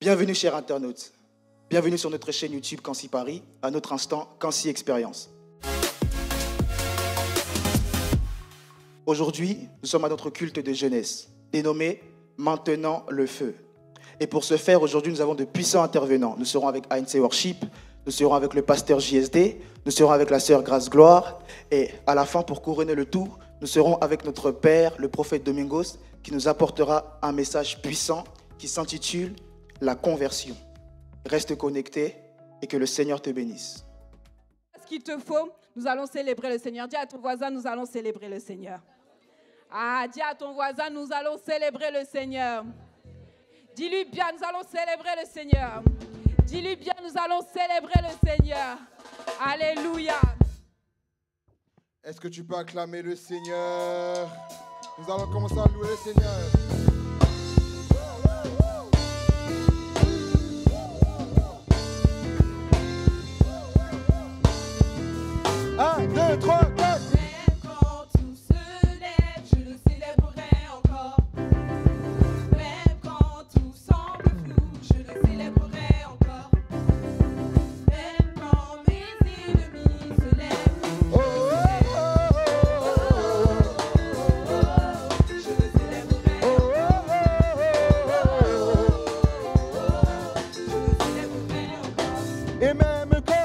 Bienvenue chers internautes, bienvenue sur notre chaîne YouTube Kansi Paris, à notre instant Kansi Expérience. Aujourd'hui, nous sommes à notre culte de jeunesse, dénommé Maintenant le Feu. Et pour ce faire, aujourd'hui, nous avons de puissants intervenants. Nous serons avec ANC Worship, nous serons avec le pasteur JSD, nous serons avec la sœur Grâce Gloire, et à la fin, pour couronner le tout, nous serons avec notre père, le prophète Domingos, qui nous apportera un message puissant qui s'intitule La conversion. Reste connecté et que le Seigneur te bénisse. Ce qu'il te faut, nous allons célébrer le Seigneur. Dis à ton voisin, nous allons célébrer le Seigneur. Ah, dis à ton voisin, nous allons célébrer le Seigneur. Dis-lui bien, nous allons célébrer le Seigneur. Dis-lui bien, nous allons célébrer le Seigneur. Alléluia. Est-ce que tu peux acclamer le Seigneur? Nous allons commencer à louer le Seigneur. 1, 2, 3, 4. Même quand tout se lève, je le célébrerai encore. Même quand tout semble flou, je le célébrerai encore. Même quand mes ennemis se lèvent, je le célébrerai encore. Je le célébrerai encore. Et même quand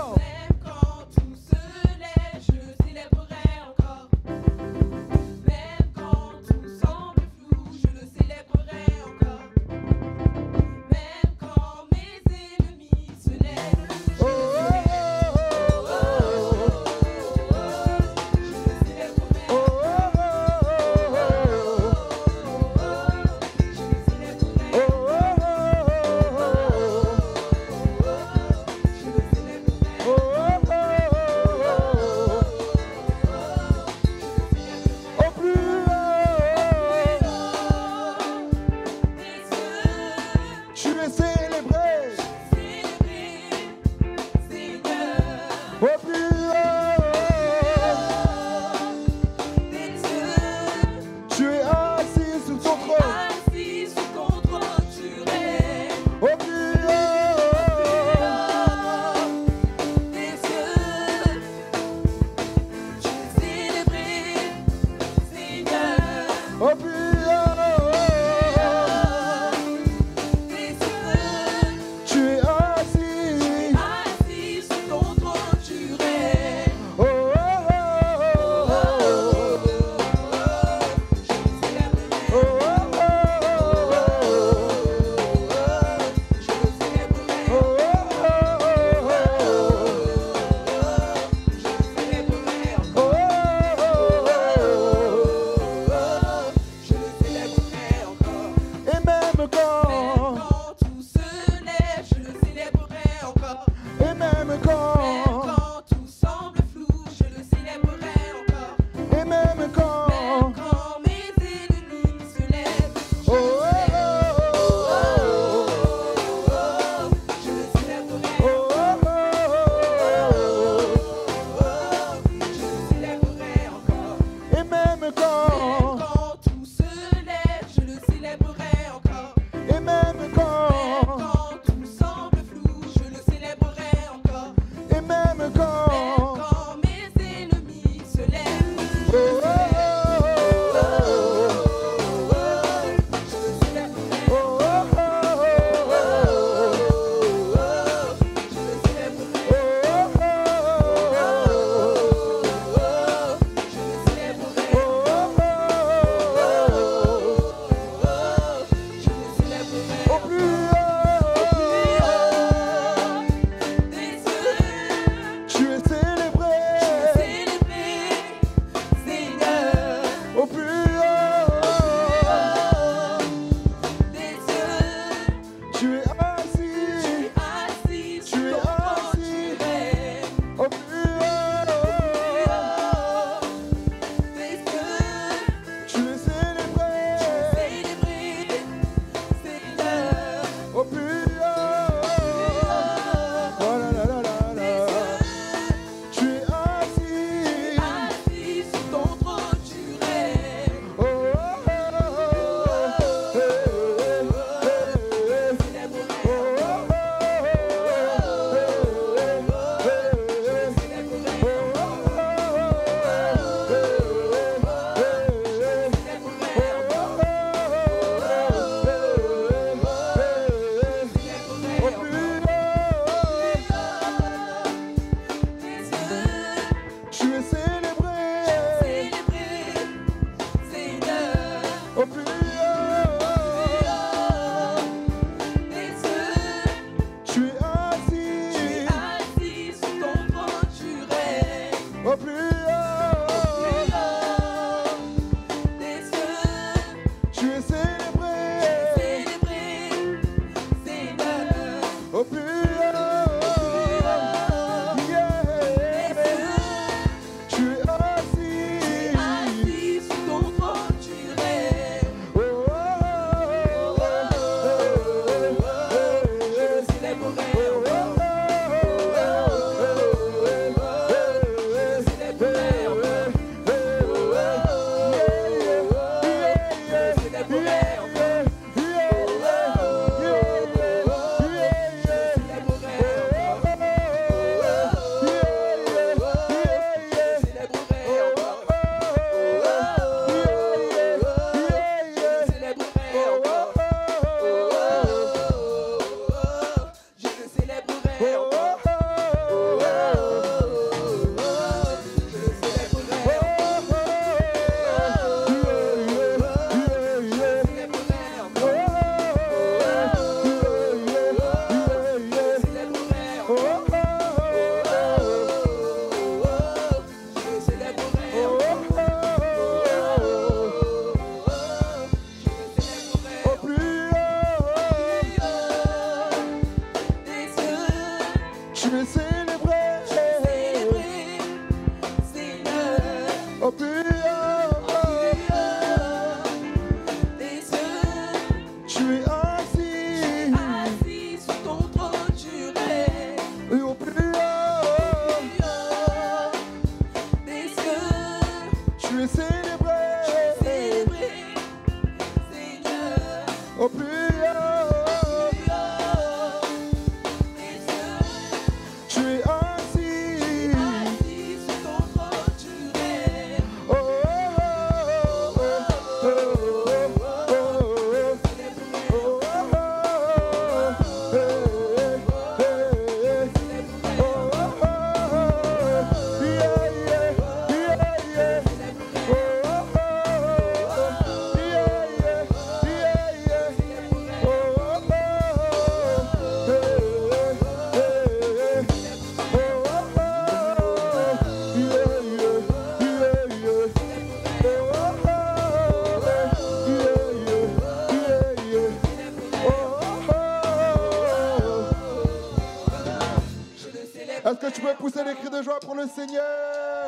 Est-ce que tu peux pousser les cris de joie pour le Seigneur?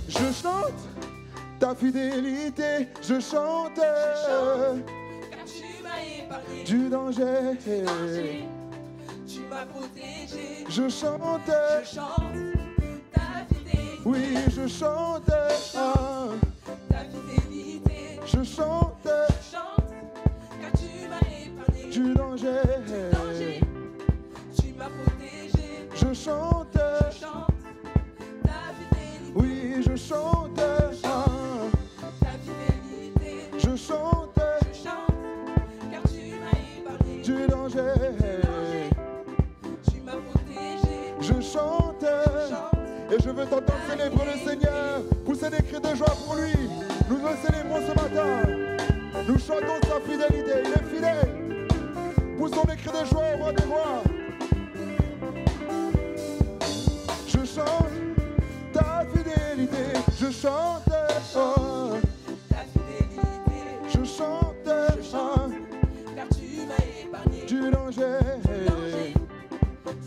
Je chante ta fidélité, je chante car tu m'as épargné du danger. Tu m'as protégé. Je chante, Ta fidélité. oui, je chante Ta fidélité. je chante Car tu m'as épargné du danger. Tu m'as protégé. Je chante, Ta fidélité. oui, je chante Ta fidélité. je chante Car tu m'as épargné du danger. Tu m'as protégé. Je chante et je veux t'entendre célébrer le Seigneur. Poussez des cris de joie pour lui. Nous le célébrons ce matin. Nous chantons sa fidélité. Il est fidèle. Poussons des cris de joie au roi des rois. Je chante ta fidélité. Je chante. Ta fidélité. Je chante Car tu m'as épargné du danger.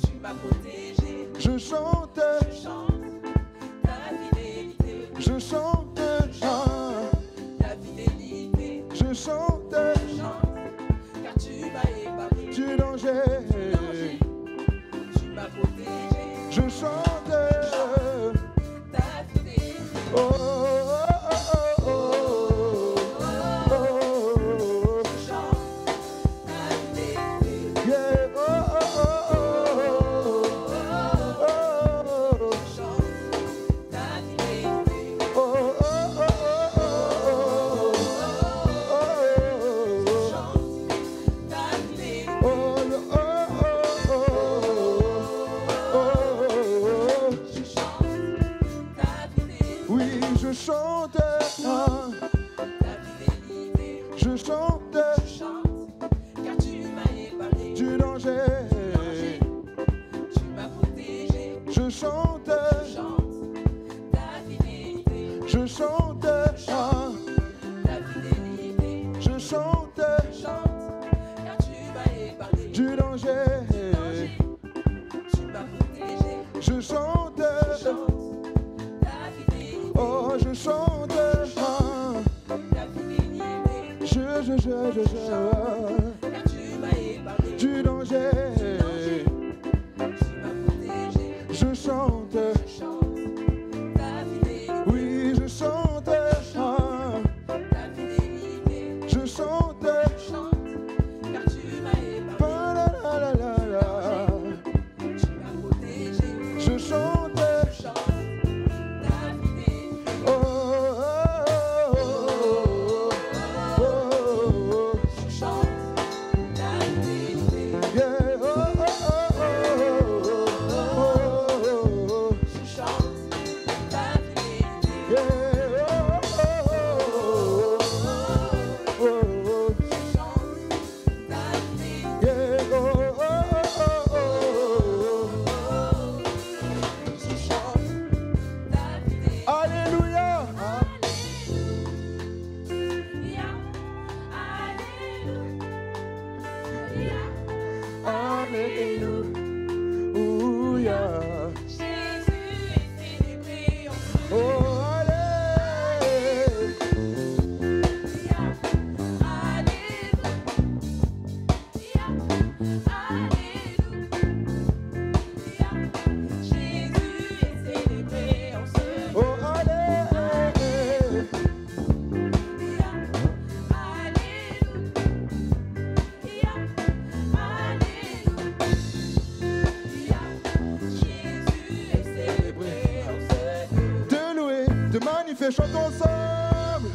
Tu m'as protégé. Je chante. Ta fidélité. Je chante. Ta fidélité. Je chante Car tu m'as épargné du danger. Tu m'as protégé. Je chante. Ta fidélité. Oh, oh, oh, oh, oh, oh, Je chante ta fidélité. yeah, oh, oh, oh, oh, Je chante ta fidélité. oh, oh, oh, Je chante ta fidélité. Je chante ta fidélité. oui, je chante, Ta fidélité. je chante Je chante car tu m'as épargné du danger. Tu m'as protégé. Je chante Je chante ta fidélité. je chante Ta fidélité. je chante Je chante car tu m'as épargné du danger. Tu m'as protégé. Je chante, Je chante ta fidélité. oh, je chante, Ta fidélité. je, Car tu m'as épargné du danger. Tu m'as protégé. Je chante, Je chante ta fidélité. oui, je chante, Ta fidélité. je chante, Je chante car tu m'as épargné. pa, la, la, la, la, la. Tu m'as protégé. Je chante, Je chante ta fidélité. oh, oh, oh, oh, oh, Je chante Jésus est célébré en ce lieu. Oh, allez, Jésus est célébré en ce lieu. de louer, de magnifier, chantons ensemble.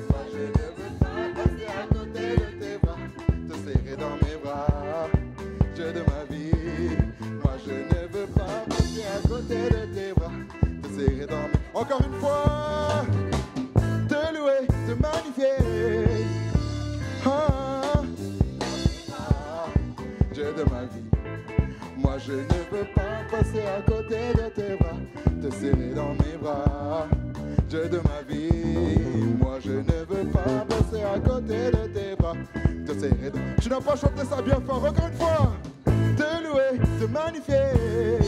Moi je ne veux pas passer à côté de tes bras, te serrer dans mes bras, Dieu de ma vie. Moi je ne veux pas passer à côté de tes bras, te serrer dans mes... Encore une fois, te louer, te magnifier. Ah, Dieu de ma vie. Moi je ne veux pas passer à côté de tes bras, te serrer dans mes bras, Dieu de ma vie. Moi je ne veux pas passer à côté de tes bras, te serrer dans... Tu n'as pas chanté ça bien fort, encore une fois. Te louer, te magnifier,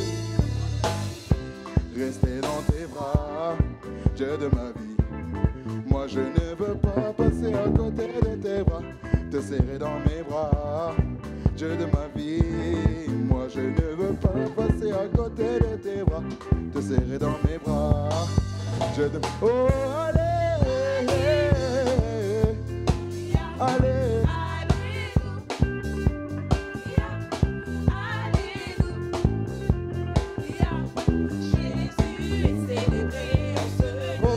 rester dans tes bras, Dieu de ma vie. Moi je ne veux pas passer à côté de tes bras, te serrer dans mes bras, Dieu de ma vie. Moi je ne veux pas passer à côté de tes bras, te serrer dans mes bras, Dieu de... Oh allez, allez. Jésus est célébré en ce lieu. Oh,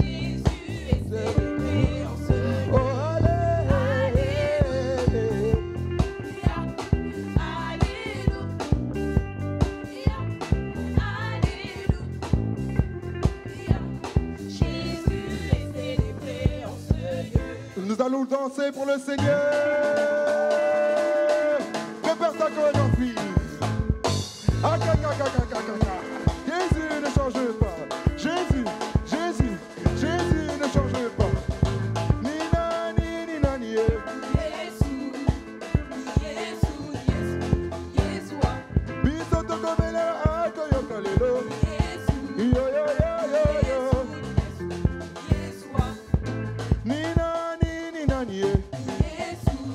Jésus est célébré en ce lieu. oh, Jésus est célébré en ce lieu. nous allons danser pour le Seigneur. Prépare ta chorégraphie. Jésus ne change pas. Jésus, Jésus, Jésus ne change pas. Nina, nina, ni, Jésus, Jésus, Jésus, Yeshua, biso tokomela akoyoka lelo. Jésus, Yo, yo, yo, yo, yo. Yeshua, Nina, nina, ni, Jésus,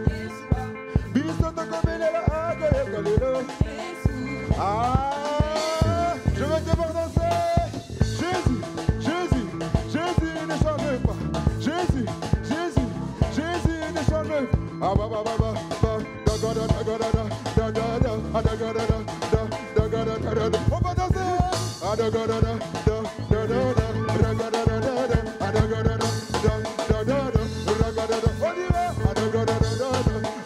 Yeshua, biso tokomela akoyoka lelo. Jésus, Ah, je vais te voir danser. Jésus, Jésus, Jésus ne change pas. Jésus, Jésus, Jésus ne change pas. Ah, bah, bah, bah, bah, bah, da, ga, da, da, ga, da, da, da, da, da, ah, da, ga, da, da, da, da, ga, da, da, da, da. On va danser. Ah, da, ga, da, da, da, da, da, da, da, ga, da, da, da, da, ah, da, ga, da, da, da, da, da, da, da, ga, da, da. On y va. Ah, da, ga, da, da, da,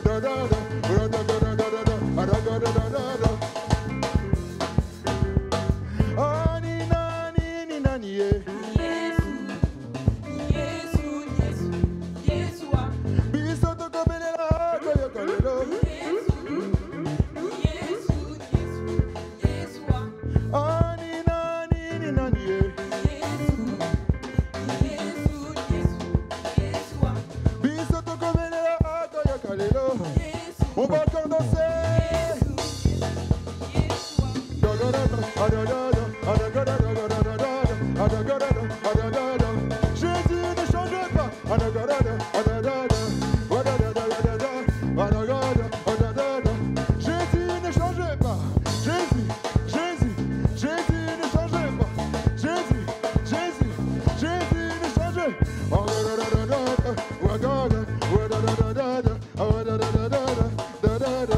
da, da, da, da, da, ga, da, da, da, da, da, ah, da, ga, da, da, da, da. Ah, ni, na, ni, na, ni, eh. Jésus, Jésus, Yeshua, Biso tokobelela koyoka lelo. Jésus, Yeshua, Ah, ni, na, ni, eh. Jésus, Yeshua, Biso tokobelela koyoka lelo. Jésus, On va encore danser. Yeshua, Da, ga, da, da, ah, da, da, da, ah, da, ga, da, da, ga, da, da, da, ah, da, ga, da, da, ah, da, da, da. Jésus ne change pas. Ah, da, ga, da, da, ah, da, da, da. Ah, da, da, da, da, da, ah, da, ga, da, ah, da, da, da. Jésus ne change pas. Jésus, Jésus, Jésus ne change pas. Jésus, Jésus, Jésus ne change pas. Ah, da, da, da, da, da, ah, ga, da, ah, da, da, da, da, da, ah, da, da, da, da, da, da, da.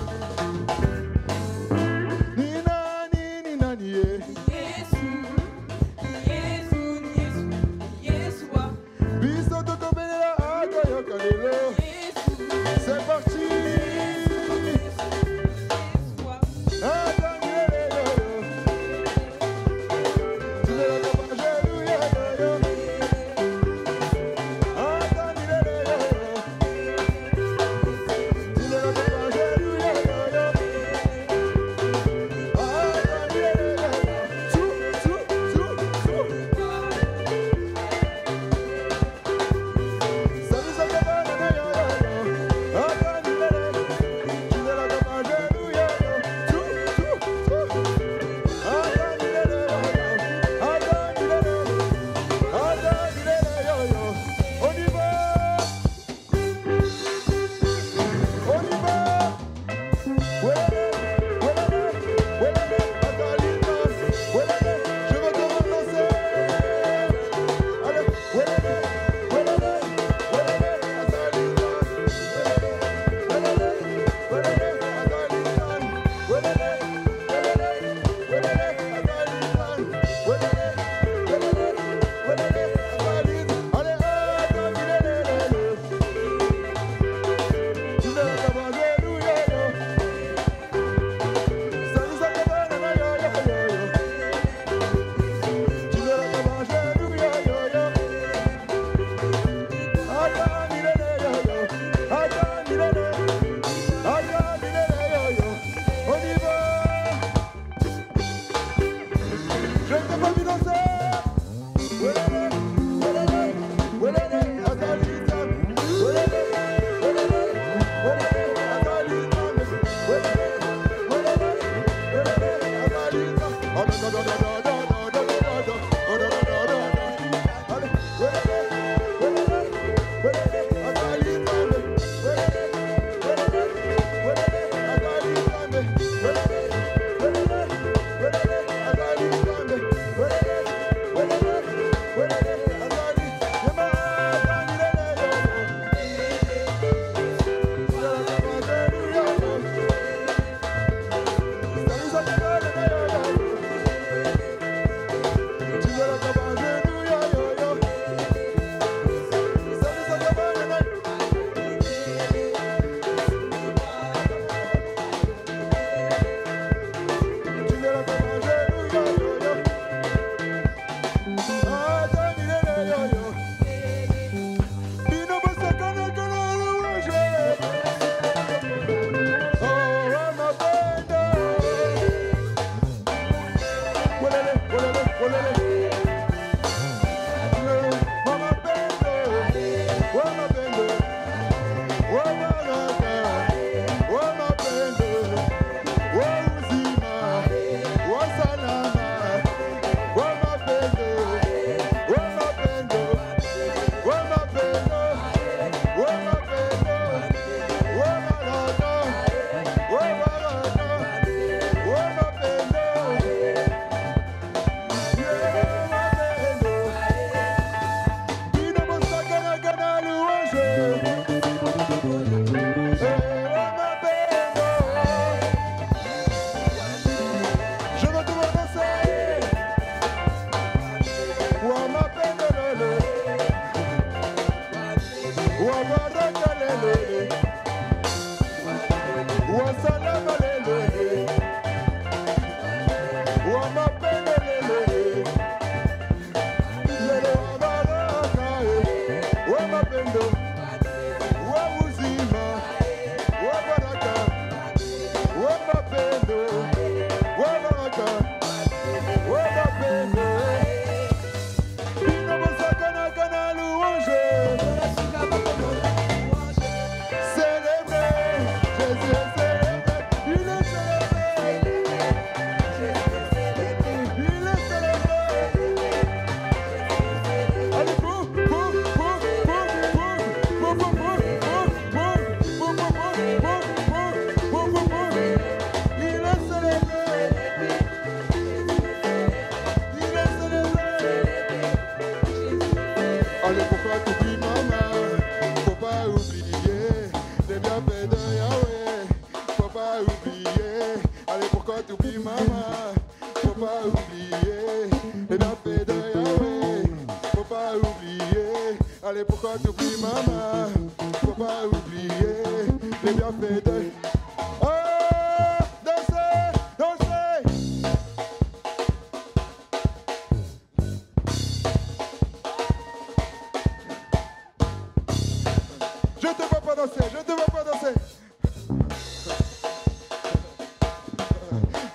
Nina, nina, ni, eh. Jésus, Yeshua, Biso tokobelela akoyoka lelo. C'est parti. Attendez, yo, yo. Tu ne l'as pas, alléluia, yo, yo. Attendez, yo, yo. Tu ne l'as pas, alléluia, yo, yo. Attendez, yo, yo. Sou, sou, sou, sou. Salut, ça va, yo, yo. Allez, pourquoi t'oublies maman? Faut pas oublier les bienfaits de... Oh, dansez, dansez. Je te vois pas danser, je te vois pas danser.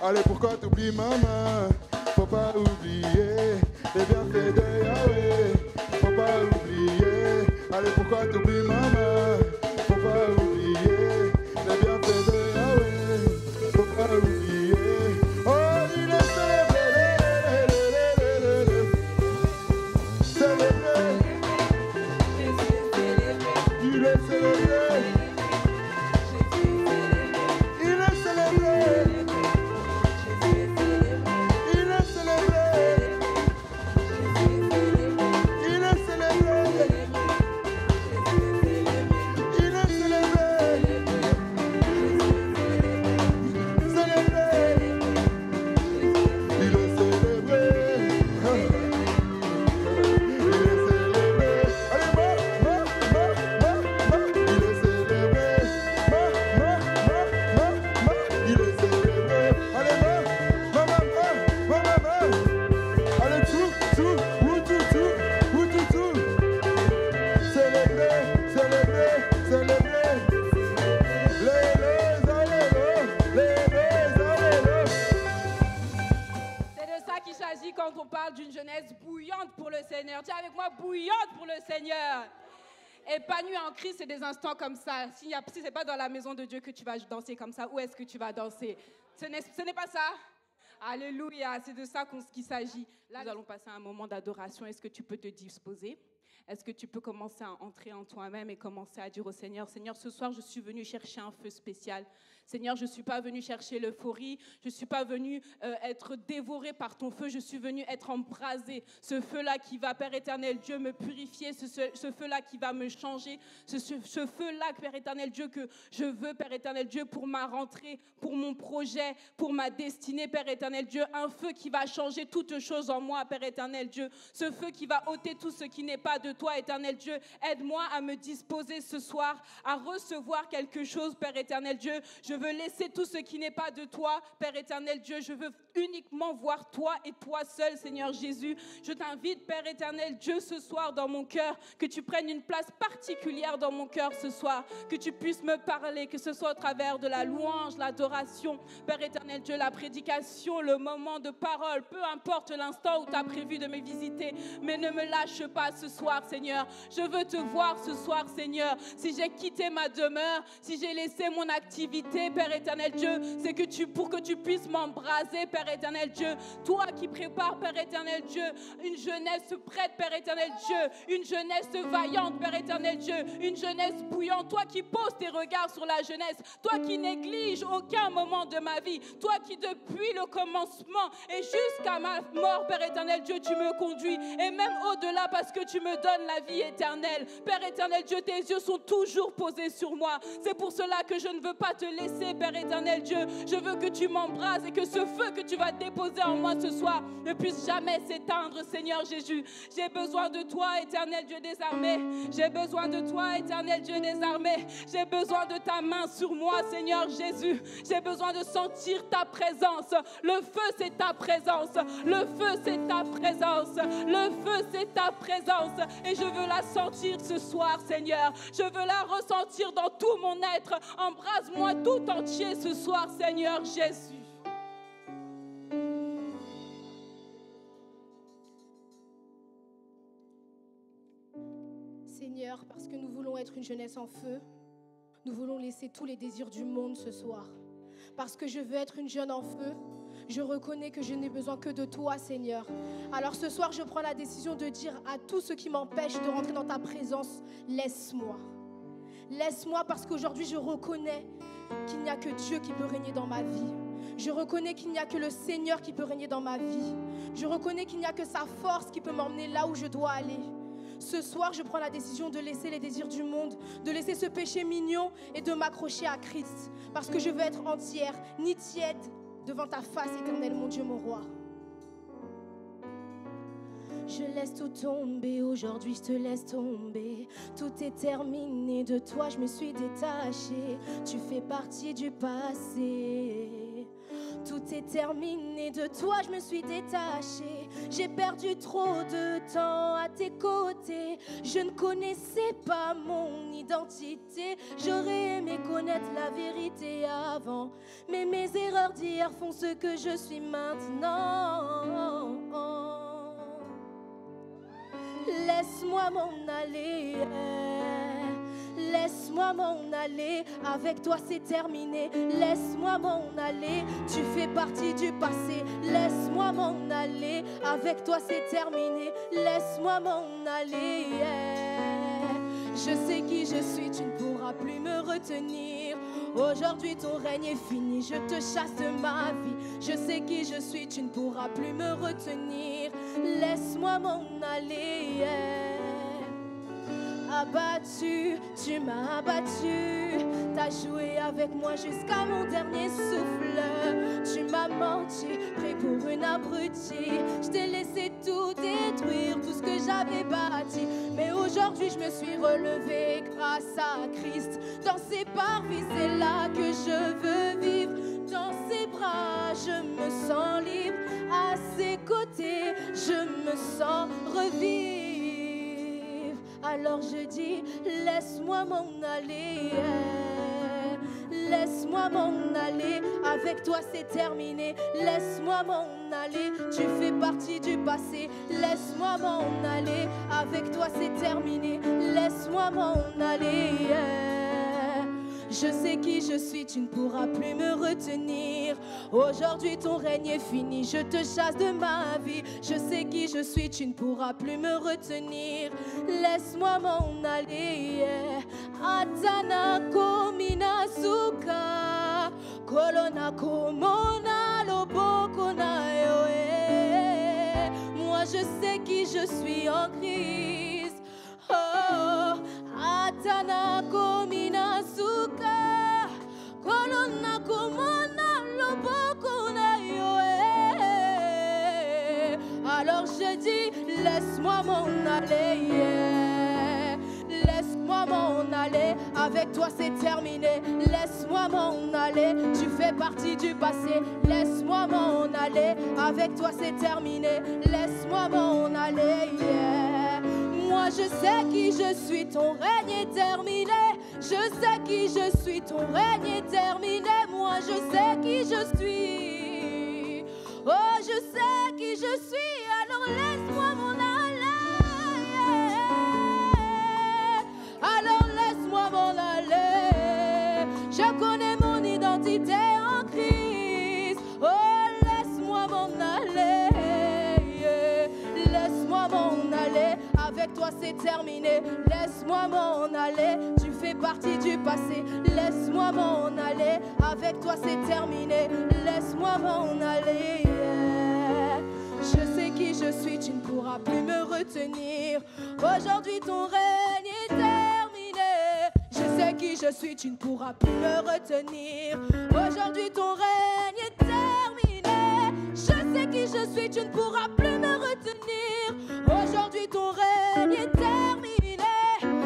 Allez, pourquoi t'oublies maman? Faut pas oublier les bienfaits de Yahweh. Faut pas oublier. Allez, pourquoi t'oublies maman? Faut pas oublier les bienfaits de Yahweh. Faut pas oublier. Oh, il est célébré. Célébré. Il est célébré. Il est célébré. Il est célébré. Il est célébré. Il est célébré. Célébré. Il est célébré. Il est célébré. Allez, il est célébré. Il est célébré. Allez, allez, tout, célébrer, célébrer, célébrer. Les allélos. C'est de ça qu'il s'agit quand on parle d'une jeunesse bouillante pour le Seigneur. Tiens avec moi, bouillante pour le Seigneur. Épanoui en Christ, c'est des instants comme ça. Si ce n'est pas dans la maison de Dieu que tu vas danser comme ça, où est-ce que tu vas danser? Ce n'est pas ça. Alléluia, c'est de ça qu'il s'agit. Là, nous allons passer un moment d'adoration. Est-ce que tu peux te disposer? Est-ce que tu peux commencer à entrer en toi-même et commencer à dire au Seigneur, Seigneur, ce soir, je suis venu chercher un feu spécial. Seigneur, je ne suis pas venu chercher l'euphorie. Je ne suis pas venu être dévoré par ton feu. Je suis venu être embrasé. Ce feu-là qui va, Père éternel Dieu, me purifier. Ce feu-là qui va me changer. Ce feu-là, Père éternel Dieu, que je veux, Père éternel Dieu, pour ma rentrée, pour mon projet, pour ma destinée, Père éternel Dieu. Un feu qui va changer toutes choses en moi, Père éternel Dieu. Ce feu qui va ôter tout ce qui n'est pas de toi, éternel Dieu. Aide-moi à me disposer ce soir, à recevoir quelque chose, Père éternel Dieu. Je veux laisser tout ce qui n'est pas de toi, Père éternel Dieu. Je veux uniquement voir toi et toi seul, Seigneur Jésus. Je t'invite, Père éternel Dieu, ce soir dans mon cœur, que tu prennes une place particulière dans mon cœur ce soir, que tu puisses me parler, que ce soit au travers de la louange, l'adoration, Père éternel Dieu, la prédication, le moment de parole, peu importe l'instant où tu as prévu de me visiter, mais ne me lâche pas ce soir, Seigneur. Je veux te voir ce soir, Seigneur. Si j'ai quitté ma demeure, si j'ai laissé mon activité, Père éternel Dieu, c'est pour que tu puisses m'embraser, Père éternel Dieu. Toi qui prépares, Père éternel Dieu, une jeunesse prête, Père éternel Dieu, une jeunesse vaillante, Père éternel Dieu, une jeunesse bouillante. Toi qui poses tes regards sur la jeunesse, toi qui négliges aucun moment de ma vie, toi qui depuis le commencement et jusqu'à ma mort, Père éternel Dieu, tu me conduis, et même au-delà, parce que tu me donnes donne la vie éternelle. Père éternel Dieu, tes yeux sont toujours posés sur moi. C'est pour cela que je ne veux pas te laisser, Père éternel Dieu. Je veux que tu m'embrases et que ce feu que tu vas déposer en moi ce soir ne puisse jamais s'éteindre, Seigneur Jésus. J'ai besoin de toi, éternel Dieu des armées. J'ai besoin de toi, éternel Dieu des armées. J'ai besoin de ta main sur moi, Seigneur Jésus. J'ai besoin de sentir ta présence. Le feu, c'est ta présence. Le feu, c'est ta présence. Le feu, c'est ta présence. Et je veux la sentir ce soir, Seigneur. Je veux la ressentir dans tout mon être. Embrase-moi tout entier ce soir, Seigneur Jésus. Seigneur, parce que nous voulons être une jeunesse en feu, nous voulons laisser tous les désirs du monde ce soir. Parce que je veux être une jeune en feu, je reconnais que je n'ai besoin que de toi, Seigneur. Alors ce soir, je prends la décision de dire à tout ce qui m'empêche de rentrer dans ta présence, laisse-moi. Laisse-moi parce qu'aujourd'hui, je reconnais qu'il n'y a que Dieu qui peut régner dans ma vie. Je reconnais qu'il n'y a que le Seigneur qui peut régner dans ma vie. Je reconnais qu'il n'y a que sa force qui peut m'emmener là où je dois aller. Ce soir, je prends la décision de laisser les désirs du monde, de laisser ce péché mignon et de m'accrocher à Christ. Parce que je veux être entière, ni tiède, devant ta face éternelle, mon Dieu, mon roi. Je laisse tout tomber, aujourd'hui je te laisse tomber. Tout est terminé, de toi je me suis détachée. Tu fais partie du passé. Tout est terminé, de toi je me suis détachée. J'ai perdu trop de temps à tes côtés. Je ne connaissais pas mon identité. J'aurais aimé connaître la vérité avant. Mais mes erreurs d'hier font ce que je suis maintenant. Laisse-moi m'en aller. Laisse-moi m'en aller, avec toi c'est terminé. Laisse-moi m'en aller, tu fais partie du passé. Laisse-moi m'en aller, avec toi c'est terminé. Laisse-moi m'en aller. Je sais qui je suis, tu ne pourras plus me retenir. Aujourd'hui ton règne est fini, je te chasse de ma vie. Je sais qui je suis, tu ne pourras plus me retenir. Laisse-moi m'en aller. Abattu, tu m'as abattu. T'as joué avec moi jusqu'à mon dernier souffle. Tu m'as menti, pris pour une abrutie. Je t'ai laissé tout détruire, tout ce que j'avais bâti. Mais aujourd'hui je me suis relevée grâce à Christ. Dans ses parvis c'est là que je veux vivre. Dans ses bras je me sens libre. À ses côtés je me sens revivre. Alors je dis, laisse-moi m'en aller. Laisse-moi m'en aller, avec toi c'est terminé. Laisse-moi m'en aller, tu fais partie du passé. Laisse-moi m'en aller, avec toi c'est terminé. Laisse-moi m'en aller. Je sais qui je suis, tu ne pourras plus me retenir. Aujourd'hui ton règne est fini, je te chasse de ma vie. Je sais qui je suis, tu ne pourras plus me retenir. Laisse-moi m'en aller. Atana komina suka, kolona komona loboko na yoe. Moi je sais qui je suis en Christ. Oh, atana komina suka, kolona komona loboko na yoe. Alors je dis, laisse-moi m'en aller. Laisse-moi m'en aller, avec toi c'est terminé. Laisse-moi m'en aller, tu fais partie du passé. Laisse-moi m'en aller, avec toi c'est terminé. Laisse-moi m'en aller. Moi je sais qui je suis, ton règne est terminé. Je sais qui je suis, ton règne est terminé. Moi je sais qui je suis. Oh je sais qui je suis, alors laisse-moi m'en aller. Alors laisse-moi m'en aller. Je connais mon identité en Christ. Oh laisse-moi m'en aller. Laisse-moi m'en aller, avec toi c'est terminé. Laisse-moi m'en aller, tu fais partie du passé. Laisse-moi m'en aller, avec toi c'est terminé. Laisse-moi m'en aller. Je sais qui je suis, tu ne pourras plus me retenir. Aujourd'hui ton règne est terminé. Je sais qui je suis, tu ne pourras plus me retenir. Aujourd'hui ton règne est terminé. Je sais qui je suis, tu ne pourras plus me retenir. Aujourd'hui ton règne est terminé.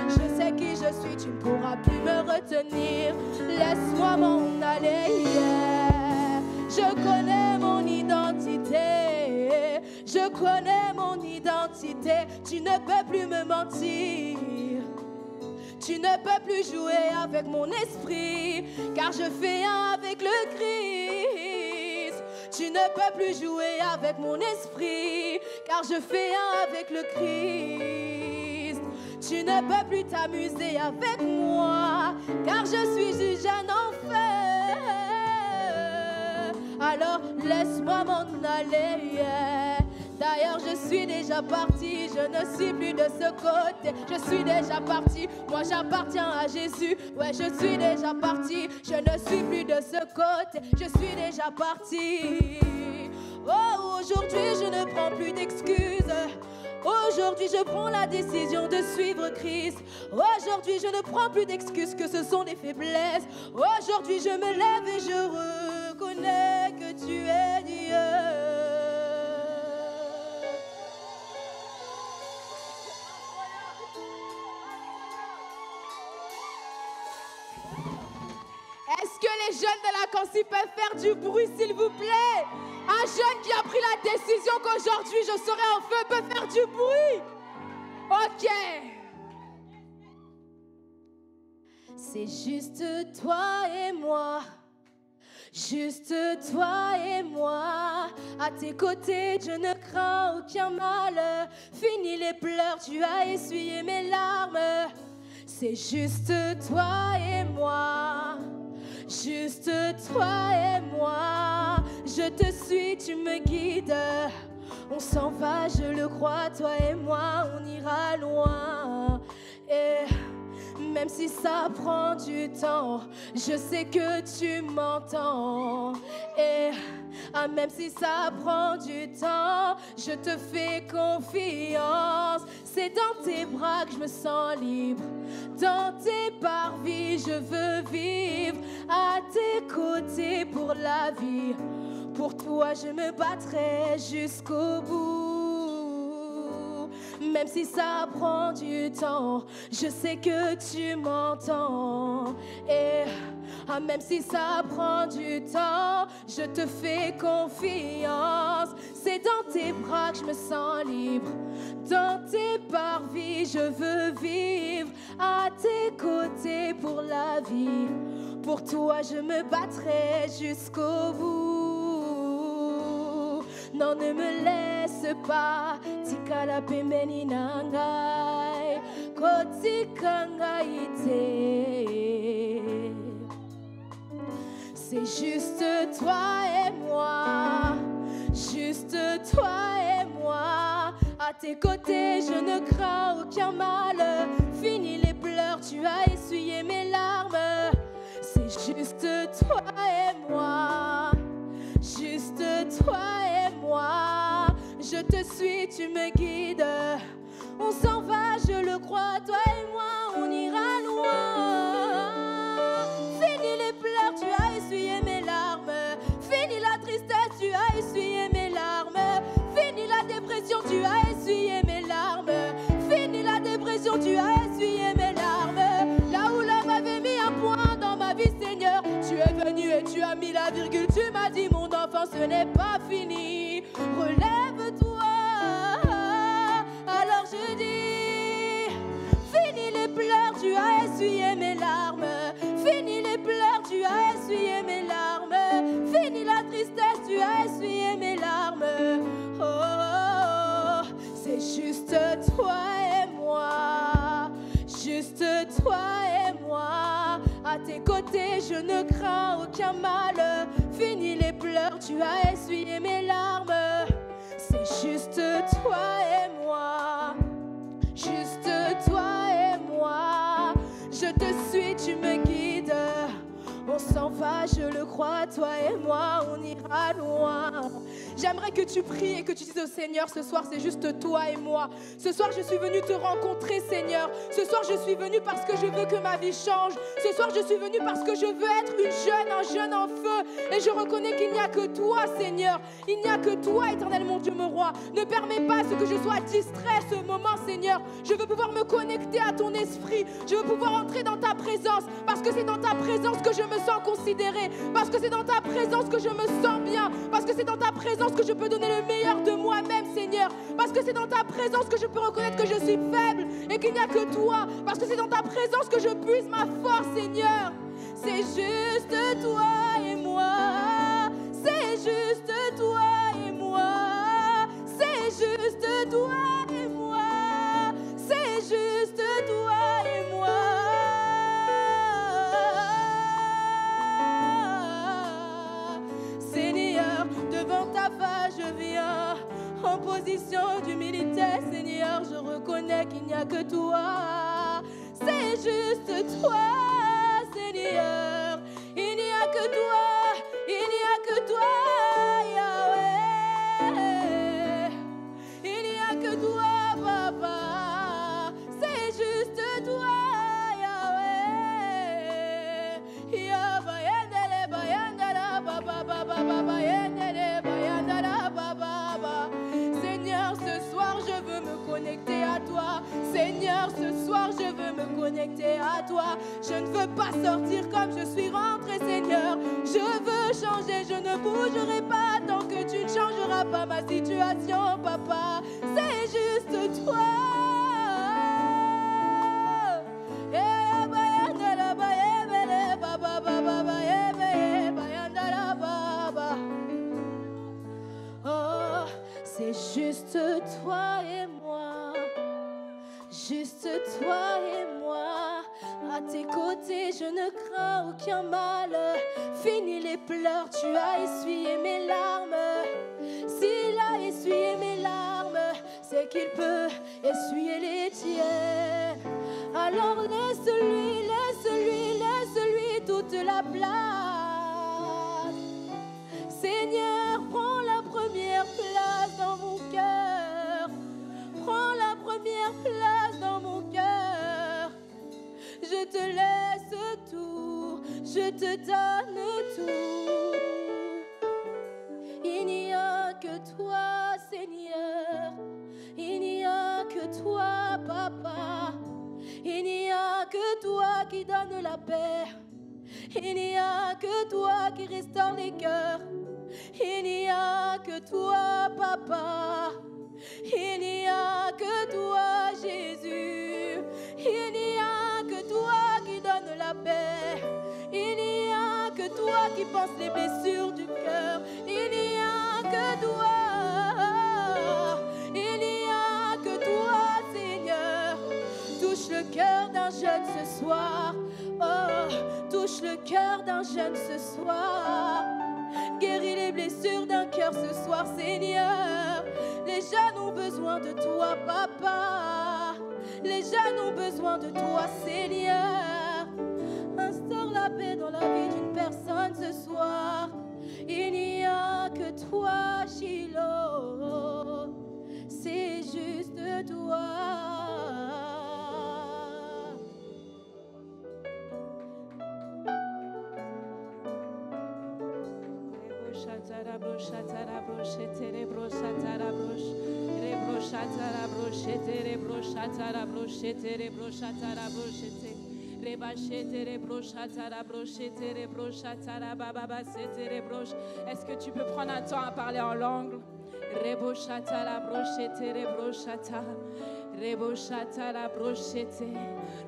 Je sais qui je suis, tu ne pourras plus me retenir. Laisse-moi m'en aller, yeah. Je connais mon identité. Je connais mon identité. Tu ne peux plus me mentir. Tu ne peux plus jouer avec mon esprit, car je fais un avec le Christ. Tu ne peux plus jouer avec mon esprit, car je fais un avec le Christ. Tu ne peux plus t'amuser avec moi, car je suis juge en enfer. Alors laisse-moi m'en aller, yeah. D'ailleurs je suis déjà parti, je ne suis plus de ce côté. Je suis déjà parti, moi j'appartiens à Jésus. Ouais, je suis déjà parti, je ne suis plus de ce côté. Je suis déjà parti. Oh, aujourd'hui je ne prends plus d'excuses. Aujourd'hui je prends la décision de suivre Christ. Aujourd'hui je ne prends plus d'excuses que ce sont des faiblesses. Aujourd'hui je me lève et je reconnais que tu es Dieu. Est-ce que les jeunes de la Cancy peuvent faire du bruit, s'il vous plaît? Un jeune qui a pris la décision qu'aujourd'hui je serai en feu peut faire du bruit. Ok. C'est juste toi et moi. Juste toi et moi. À tes côtés, je ne crains aucun mal. Fini les pleurs, tu as essuyé mes larmes. C'est juste toi et moi. Juste toi et moi. Je te suis, tu me guides. On s'en va, je le crois, toi et moi, on ira loin. Et même si ça prend du temps, je sais que tu m'entends. Et même si ça prend du temps, je te fais confiance. C'est dans tes bras que je me sens libre. Dans tes parvis, je veux vivre à tes côtés pour la vie. Pour toi, je me battrai jusqu'au bout. Même si ça prend du temps, je sais que tu m'entends. Et même si ça prend du temps, je te fais confiance. C'est dans tes bras que je me sens libre. Dans tes parvis, je veux vivre à tes côtés pour la vie. Pour toi, je me battrai jusqu'au bout. Non, ne me laisse pas. Tikala pembeni nangai, kotikangaite. C'est juste toi et moi. Juste toi et moi. À tes côtés, je ne crains aucun mal. Fini les pleurs, tu as essuyé mes larmes. C'est juste toi et moi. Juste toi et moi. Je te suis, tu me guides. On s'en va, je le crois, toi et moi, on ira loin. Fini les pleurs, tu as essuyé mes larmes. Fini la tristesse, tu as essuyé mes larmes. Fini la dépression, tu as essuyé mes larmes. Fini la dépression, tu as essuyé mes larmes. Là où l'homme avait mis un point dans ma vie, Seigneur, tu es venu et tu as mis la virgule. Tu m'as dit, mon enfant, ce n'est pas fini. Relève-toi. Alors je dis, fini les pleurs, tu as essuyé mes larmes. Fini les pleurs, tu as essuyé mes larmes. Fini la tristesse, tu as essuyé mes larmes. Oh, oh, oh. C'est juste toi et moi. Juste toi et moi. À tes côtés, je ne crains aucun mal. Fini les pleurs, tu as essuyé mes larmes. C'est juste toi et moi. Juste toi et moi. Je te suis, tu me guides. On s'en va, je le crois, toi et moi, on ira à moi. J'aimerais que tu pries et que tu dises au Seigneur, ce soir c'est juste toi et moi. Ce soir je suis venue te rencontrer, Seigneur. Ce soir je suis venue parce que je veux que ma vie change. Ce soir je suis venue parce que je veux être un jeune en feu. Et je reconnais qu'il n'y a que toi, Seigneur. Il n'y a que toi, éternel mon Dieu, mon roi. Ne permets pas ce que je sois distrait ce moment, Seigneur. Je veux pouvoir me connecter à ton esprit. Je veux pouvoir entrer dans ta présence. Parce que c'est dans ta présence que je me sens considérée. Parce que c'est dans ta présence que je me sens bien. Parce que c'est dans ta présence que je peux donner le meilleur de moi-même, Seigneur. Parce que c'est dans ta présence que je peux reconnaître que je suis faible et qu'il n'y a que toi. Parce que c'est dans ta présence que je puise ma force, Seigneur. C'est juste toi et moi. C'est juste toi et moi. C'est juste toi et moi. C'est juste toi et moi. Seigneur, devant ta face, je viens en position d'humilité. Seigneur, je reconnais qu'il n'y a que toi. C'est juste toi, Seigneur. Il n'y a que toi. Il n'y a que toi, Yahweh. Il n'y a que toi, Papa. C'est juste toi, Yahweh. Yahweh, yendele, bayandala, baba, baba, baba, yendele, bayandala, baba, baba. Seigneur, ce soir, je veux me connecter à toi. Seigneur, ce soir, je veux me connecter à toi. Je ne veux pas sortir comme je suis rentrée, Seigneur. Je veux changer, je ne bougerai pas tant que tu ne changeras pas ma situation, Papa. C'est juste toi. Oh, c'est juste toi et moi. Juste toi et moi. À tes côtés, je ne crains aucun mal. Fini les pleurs, tu as essuyé mes larmes. S'il a essuyé mes larmes, c'est qu'il peut essuyer les tiennes. Alors laisse-lui, laisse-lui, laisse-lui toute la place. Seigneur, prends la première place dans mon cœur. Prends la première place dans mon cœur. Je te laisse tout, je te donne tout. Il n'y a que toi, Seigneur. Il n'y a que toi, Papa. Il n'y a que toi qui donne la paix. Il n'y a que toi qui restaure les cœurs. Il n'y a que toi, Papa. Il n'y a que toi, Jésus. Il n'y a que toi qui donne la paix. Il n'y a que toi qui pense les blessures du cœur. Il n'y a que toi. Il n'y a que toi, Seigneur. Touche le cœur d'un jeune ce soir. Oh, touche le cœur d'un jeune ce soir. Guéris les blessures d'un cœur ce soir, Seigneur. Les jeunes ont besoin de toi, Papa. Les jeunes ont besoin de toi, Seigneur. Instaure la paix dans la vie d'une personne ce soir. Il n'y a que toi, Shiloh. C'est juste toi. Est-ce que tu peux prendre un temps à parler en langue?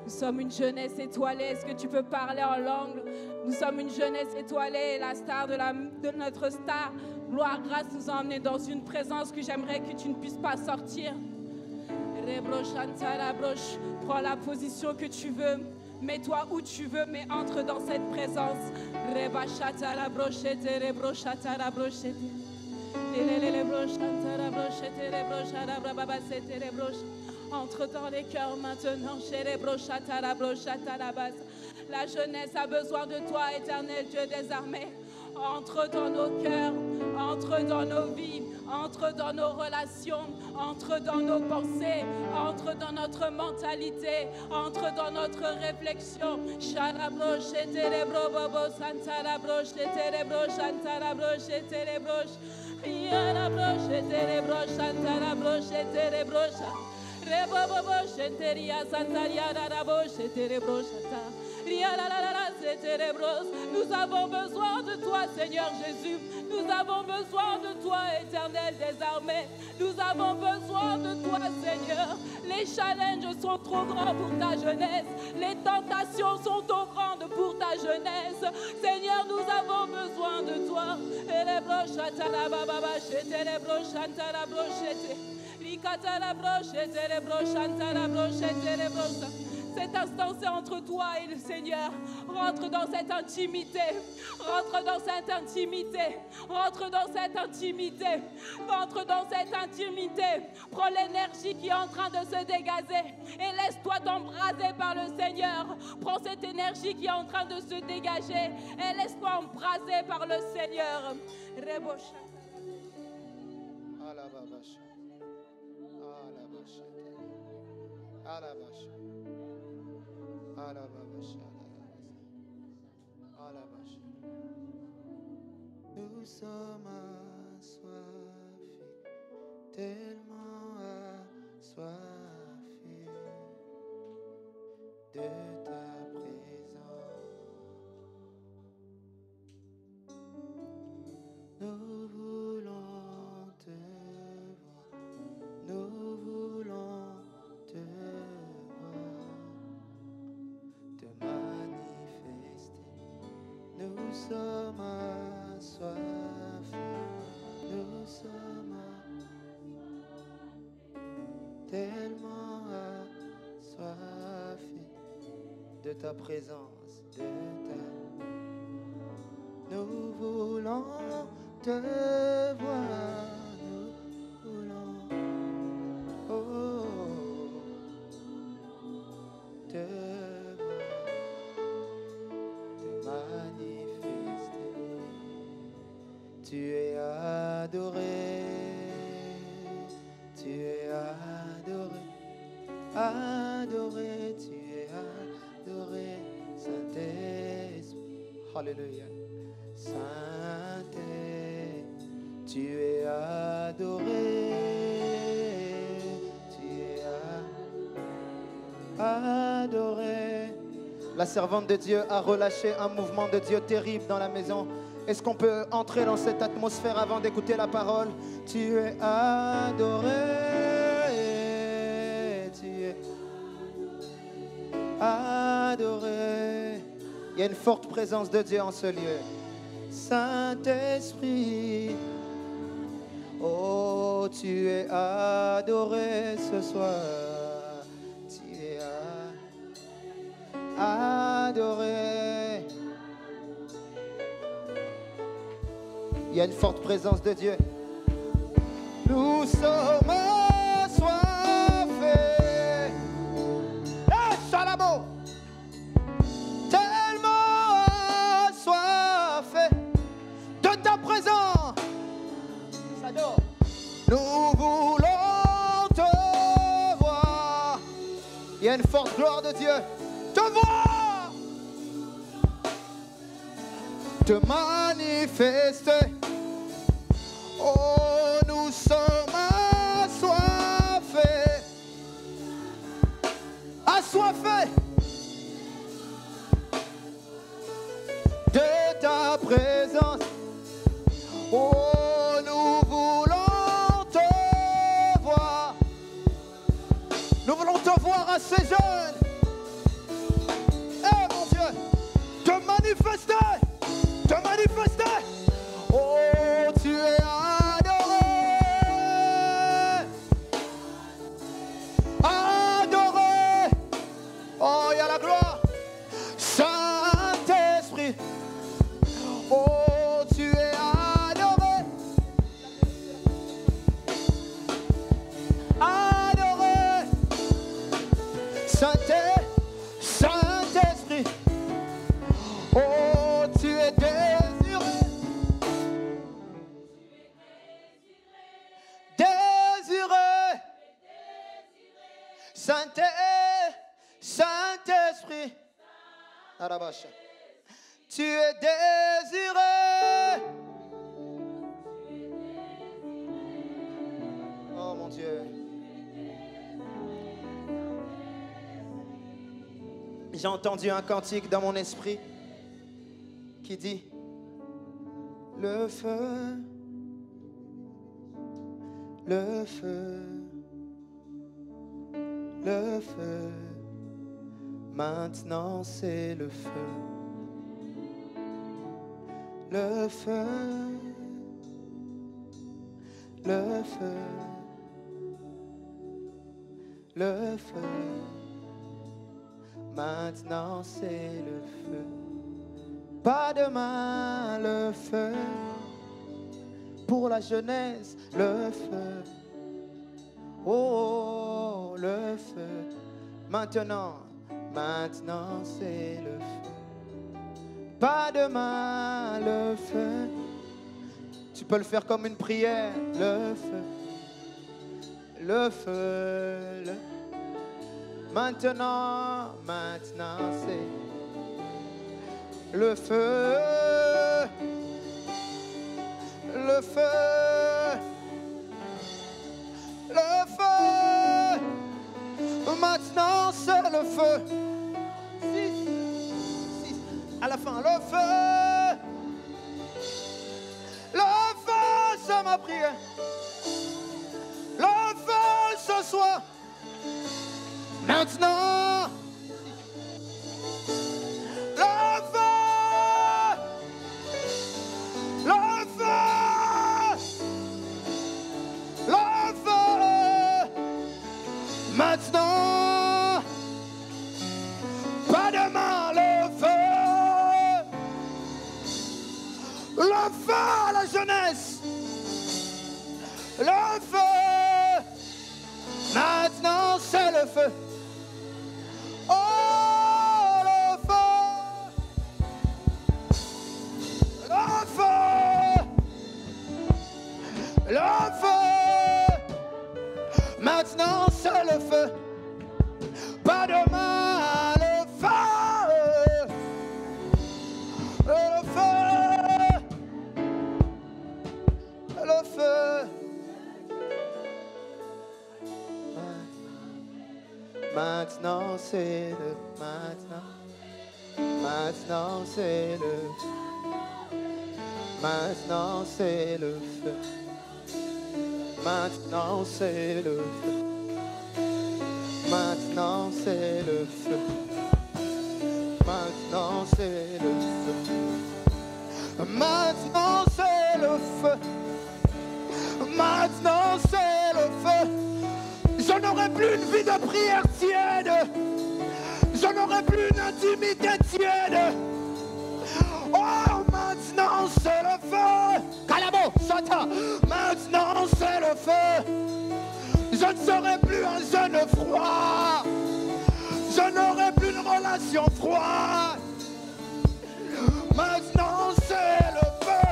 Nous sommes une jeunesse étoilée. Est-ce que tu peux parler en langue? Nous sommes une jeunesse étoilée. La star de notre star, Gloire Grâce, nous a emmenés dans une présence que j'aimerais que tu ne puisses pas sortir. Prends la position que tu veux. Mets-toi où tu veux, mais entre dans cette présence. Entre dans les cœurs maintenant. La jeunesse a besoin de toi, éternel Dieu des armées. Entre dans nos cœurs, entre dans nos vies, entre dans nos relations, entre dans nos pensées, entre dans notre mentalité, entre dans notre réflexion. Shalabroche et télébrobos, santarabroche et télébrobos, santarabroche et télébrobos. Yalabroche et télébrobos, santarabroche et télébrobos. Reboboboche et téria, santariaraboche et télébrobos. Nous avons besoin de toi, Seigneur Jésus. Nous avons besoin de toi, Éternel des armées. Nous avons besoin de toi, Seigneur. Les challenges sont trop grands pour ta jeunesse. Les tentations sont trop grandes pour ta jeunesse. Seigneur, nous avons besoin de toi. Cet instant, c'est entre toi et le Seigneur. Rentre dans cette intimité. Rentre dans cette intimité. Rentre dans cette intimité. Rentre dans cette intimité. Prends l'énergie qui est en train de se dégager et laisse-toi t'embraser par le Seigneur. Prends cette énergie qui est en train de se dégager et laisse-toi embraser par le Seigneur. Rebosha. Alabasha. Alabasha. Alabasha. Alabasha. Nous sommes assoiffés, tellement assoiffés de ta présence. Nous voulons te voir, nous voulons te voir, te manifester. Nous sommes assoiffés, nous sommes tellement assoiffés de ta présence, de ta. Nous voulons te voir, nous voulons te voir, te manifester. Tu es adoré, tu es adoré, adoré, tu es adoré, Saint-Esprit. Alléluia. Saint-Esprit, tu es adoré, tu es adoré. La servante de Dieu a relâché un mouvement de Dieu terrible dans la maison. Est-ce qu'on peut entrer dans cette atmosphère avant d'écouter la parole? Tu es adoré, tu es adoré. Il y a une forte présence de Dieu en ce lieu. Saint-Esprit, oh, tu es adoré ce soir. Tu es adoré. Il y a une forte présence de Dieu. Nous sommes assoiffés. Hey, Shalabo! Tellement assoiffés de ta présence. Nous voulons te voir. Il y a une forte gloire de Dieu. Te voir. Te manifester. Oh, nous sommes assoiffés. Assoiffés de ta présence. Oh, nous voulons te voir. Nous voulons te voir assez jeune. Eh mon Dieu, te manifester. Te manifester. Oh, tu es adoré. Adoré. Oh, il y a la gloire. Saint-Esprit. Oh, tu es adoré. Adoré. Saint-Esprit. Oh, tu es désiré. Saint-Esprit, Arabacha. Tu es désiré. Oh mon Dieu. J'ai entendu un cantique dans mon esprit qui dit le feu, le feu, le feu. Maintenant c'est le feu. Le feu, le feu, le feu. Maintenant c'est le feu. Pas demain, le feu. Pour la jeunesse, le feu. Oh, le feu. Maintenant, maintenant c'est le feu. Pas demain, le feu. Tu peux le faire comme une prière. Le feu, le feu, le... Maintenant, maintenant c'est le feu, le feu, le feu. Maintenant c'est le feu. À la fin, le feu, c'est ma prière. Le feu ce soir. Maintenant, le feu, le feu, le feu. Maintenant, pas demain, le feu à la jeunesse, le feu. Maintenant, c'est le feu. Oh, le feu, le feu, le feu. Maintenant c'est le feu. Pas demain, le feu, le feu, le feu. Maintenant c'est le maintenant c'est le maintenant c'est le feu. Maintenant c'est le feu. Maintenant c'est le feu. Maintenant c'est le feu. Maintenant c'est le feu. Maintenant c'est le feu. Je n'aurai plus une vie de prière tiède. Je n'aurai plus une intimité tiède. Oh, maintenant c'est le feu. Calabo, Sata. Maintenant c'est le feu. Je ne serai plus un jeune froid. Je n'aurai plus une relation froide. Maintenant c'est le feu.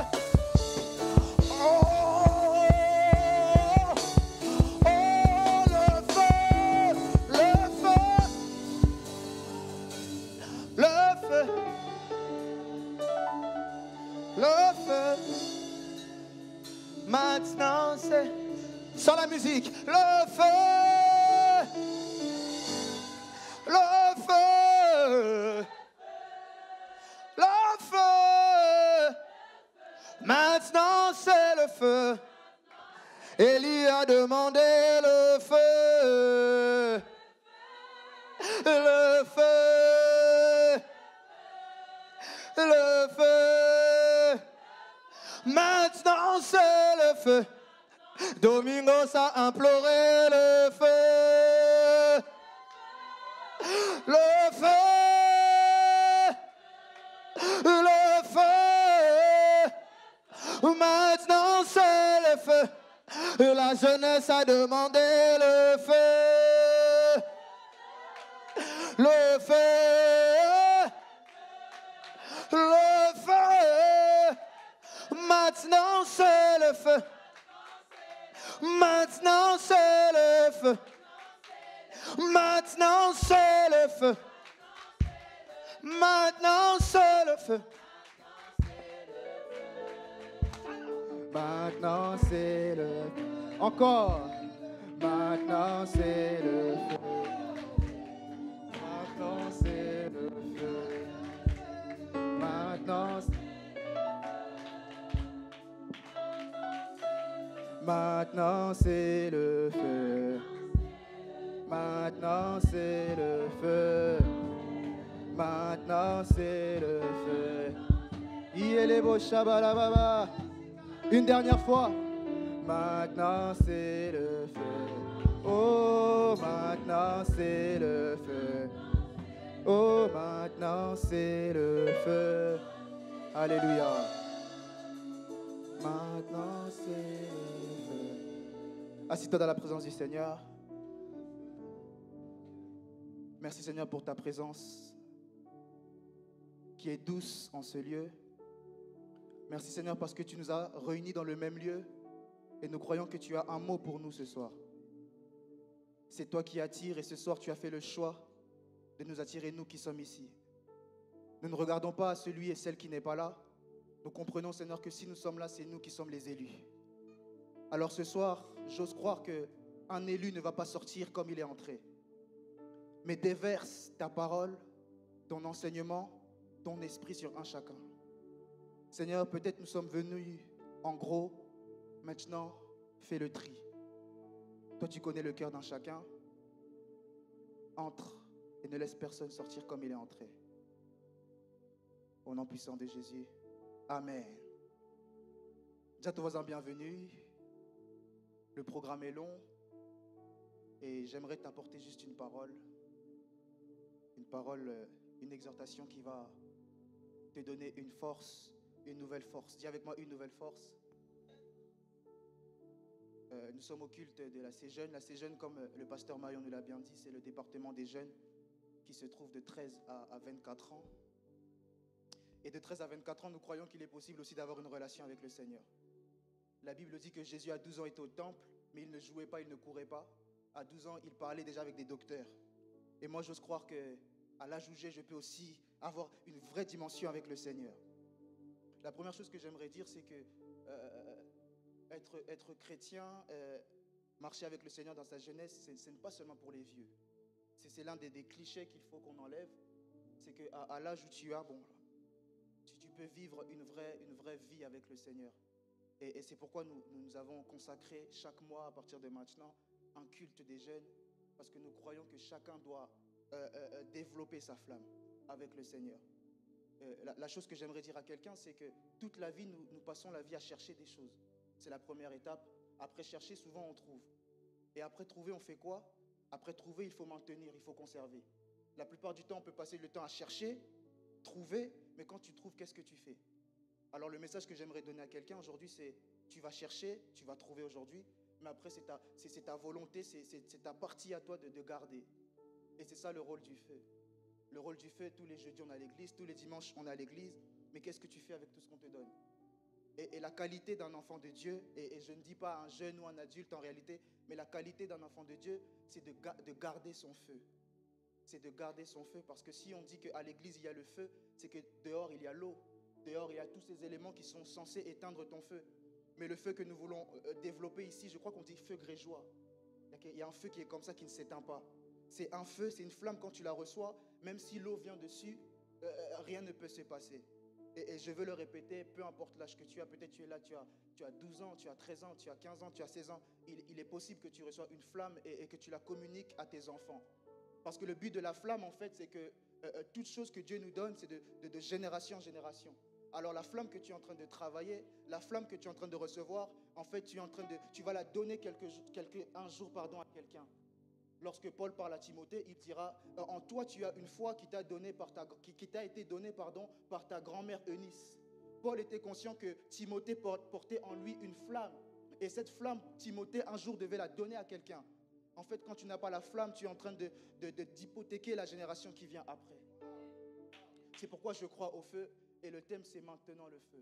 Le feu, maintenant c'est, sans la musique, le feu, le feu, le feu, maintenant c'est le feu. Élie a demandé le feu, le feu, le feu. Maintenant c'est le feu. Domingos a imploré le feu. Le feu. Le feu. Maintenant c'est le feu. La jeunesse a demandé le feu. Le feu. Le feu. Maintenant c'est le feu. Maintenant c'est le feu. Maintenant c'est le feu. Maintenant c'est le feu. Maintenant c'est le feu. Encore. Maintenant c'est le feu. Maintenant c'est le feu. Maintenant c'est... Maintenant c'est le feu. Maintenant c'est le feu. Maintenant c'est le feu. Yelebo shabalababa. Une dernière fois. Maintenant c'est le feu. Oh, maintenant c'est le feu. Oh, maintenant c'est le feu. Alléluia. Maintenant c'est le feu. Assis-toi dans la présence du Seigneur. Merci Seigneur pour ta présence qui est douce en ce lieu. Merci Seigneur parce que tu nous as réunis dans le même lieu et nous croyons que tu as un mot pour nous ce soir. C'est toi qui attires et ce soir tu as fait le choix de nous attirer, nous qui sommes ici. Nous ne regardons pas à celui et celle qui n'est pas là. Nous comprenons Seigneur que si nous sommes là, c'est nous qui sommes les élus. Alors ce soir, j'ose croire qu'un élu ne va pas sortir comme il est entré. Mais déverse ta parole, ton enseignement, ton esprit sur un chacun. Seigneur, peut-être nous sommes venus en gros, maintenant, fais le tri. Toi, tu connais le cœur d'un chacun. Entre et ne laisse personne sortir comme il est entré. Au nom puissant de Jésus. Amen. Dis à ton voisin bienvenue. Le programme est long et j'aimerais t'apporter juste une parole. Une exhortation qui va te donner une force, une nouvelle force. Dis avec moi une nouvelle force. Nous sommes au culte de la C-Jeune. La C-Jeune, comme le pasteur Marion nous l'a bien dit, c'est le département des jeunes qui se trouve de 13 à 24 ans. Et de 13 à 24 ans, nous croyons qu'il est possible aussi d'avoir une relation avec le Seigneur. La Bible dit que Jésus à 12 ans était au temple, mais il ne jouait pas, il ne courait pas. À 12 ans, il parlait déjà avec des docteurs. Et moi, j'ose croire qu'à l'âge où j'ai, je peux aussi avoir une vraie dimension avec le Seigneur. La première chose que j'aimerais dire, c'est que être chrétien, marcher avec le Seigneur dans sa jeunesse, ce n'est pas seulement pour les vieux. C'est l'un des clichés qu'il faut qu'on enlève. C'est qu'à l'âge où tu as, tu peux vivre une vraie vie avec le Seigneur. Et c'est pourquoi nous avons consacré chaque mois, à partir de maintenant, un culte des jeunes, parce que nous croyons que chacun doit développer sa flamme avec le Seigneur. La chose que j'aimerais dire à quelqu'un, c'est que toute la vie, nous passons la vie à chercher des choses. C'est la première étape. Après chercher, souvent on trouve. Et après trouver, on fait quoi? Après trouver, il faut maintenir, il faut conserver. La plupart du temps, on peut passer le temps à chercher, trouver, mais quand tu trouves, qu'est-ce que tu fais? Alors le message que j'aimerais donner à quelqu'un aujourd'hui, c'est tu vas chercher, tu vas trouver aujourd'hui, mais après c'est ta volonté, c'est ta partie à toi de garder. Et c'est ça le rôle du feu. Le rôle du feu, tous les jeudis on est à l'église, tous les dimanches on est à l'église, mais qu'est-ce que tu fais avec tout ce qu'on te donne? Et la qualité d'un enfant de Dieu, et je ne dis pas un jeune ou un adulte en réalité, mais la qualité d'un enfant de Dieu, c'est de garder son feu. C'est de garder son feu, parce que si on dit qu'à l'église il y a le feu, c'est que dehors il y a l'eau. Dehors, il y a tous ces éléments qui sont censés éteindre ton feu. Mais le feu que nous voulons développer ici, je crois qu'on dit feu grégeois. Il y a un feu qui est comme ça, qui ne s'éteint pas. C'est un feu, c'est une flamme quand tu la reçois, même si l'eau vient dessus, rien ne peut se passer. Et je veux le répéter, peu importe l'âge que tu as, peut-être tu es là, tu as 12 ans, tu as 13 ans, tu as 15 ans, tu as 16 ans. Il est possible que tu reçois une flamme et que tu la communiques à tes enfants. Parce que le but de la flamme, en fait, c'est que toute chose que Dieu nous donne, c'est de génération en génération. Alors la flamme que tu es en train de travailler, la flamme que tu es en train de recevoir, en fait, tu vas la donner un jour à quelqu'un. Lorsque Paul parle à Timothée, il dira, en toi tu as une foi qui t'a été donnée par ta grand-mère Eunice. Paul était conscient que Timothée portait en lui une flamme. Et cette flamme, Timothée un jour devait la donner à quelqu'un. En fait, quand tu n'as pas la flamme, tu es en train d'hypothéquer la génération qui vient après. C'est pourquoi je crois au feu. Et le thème, c'est maintenant le feu.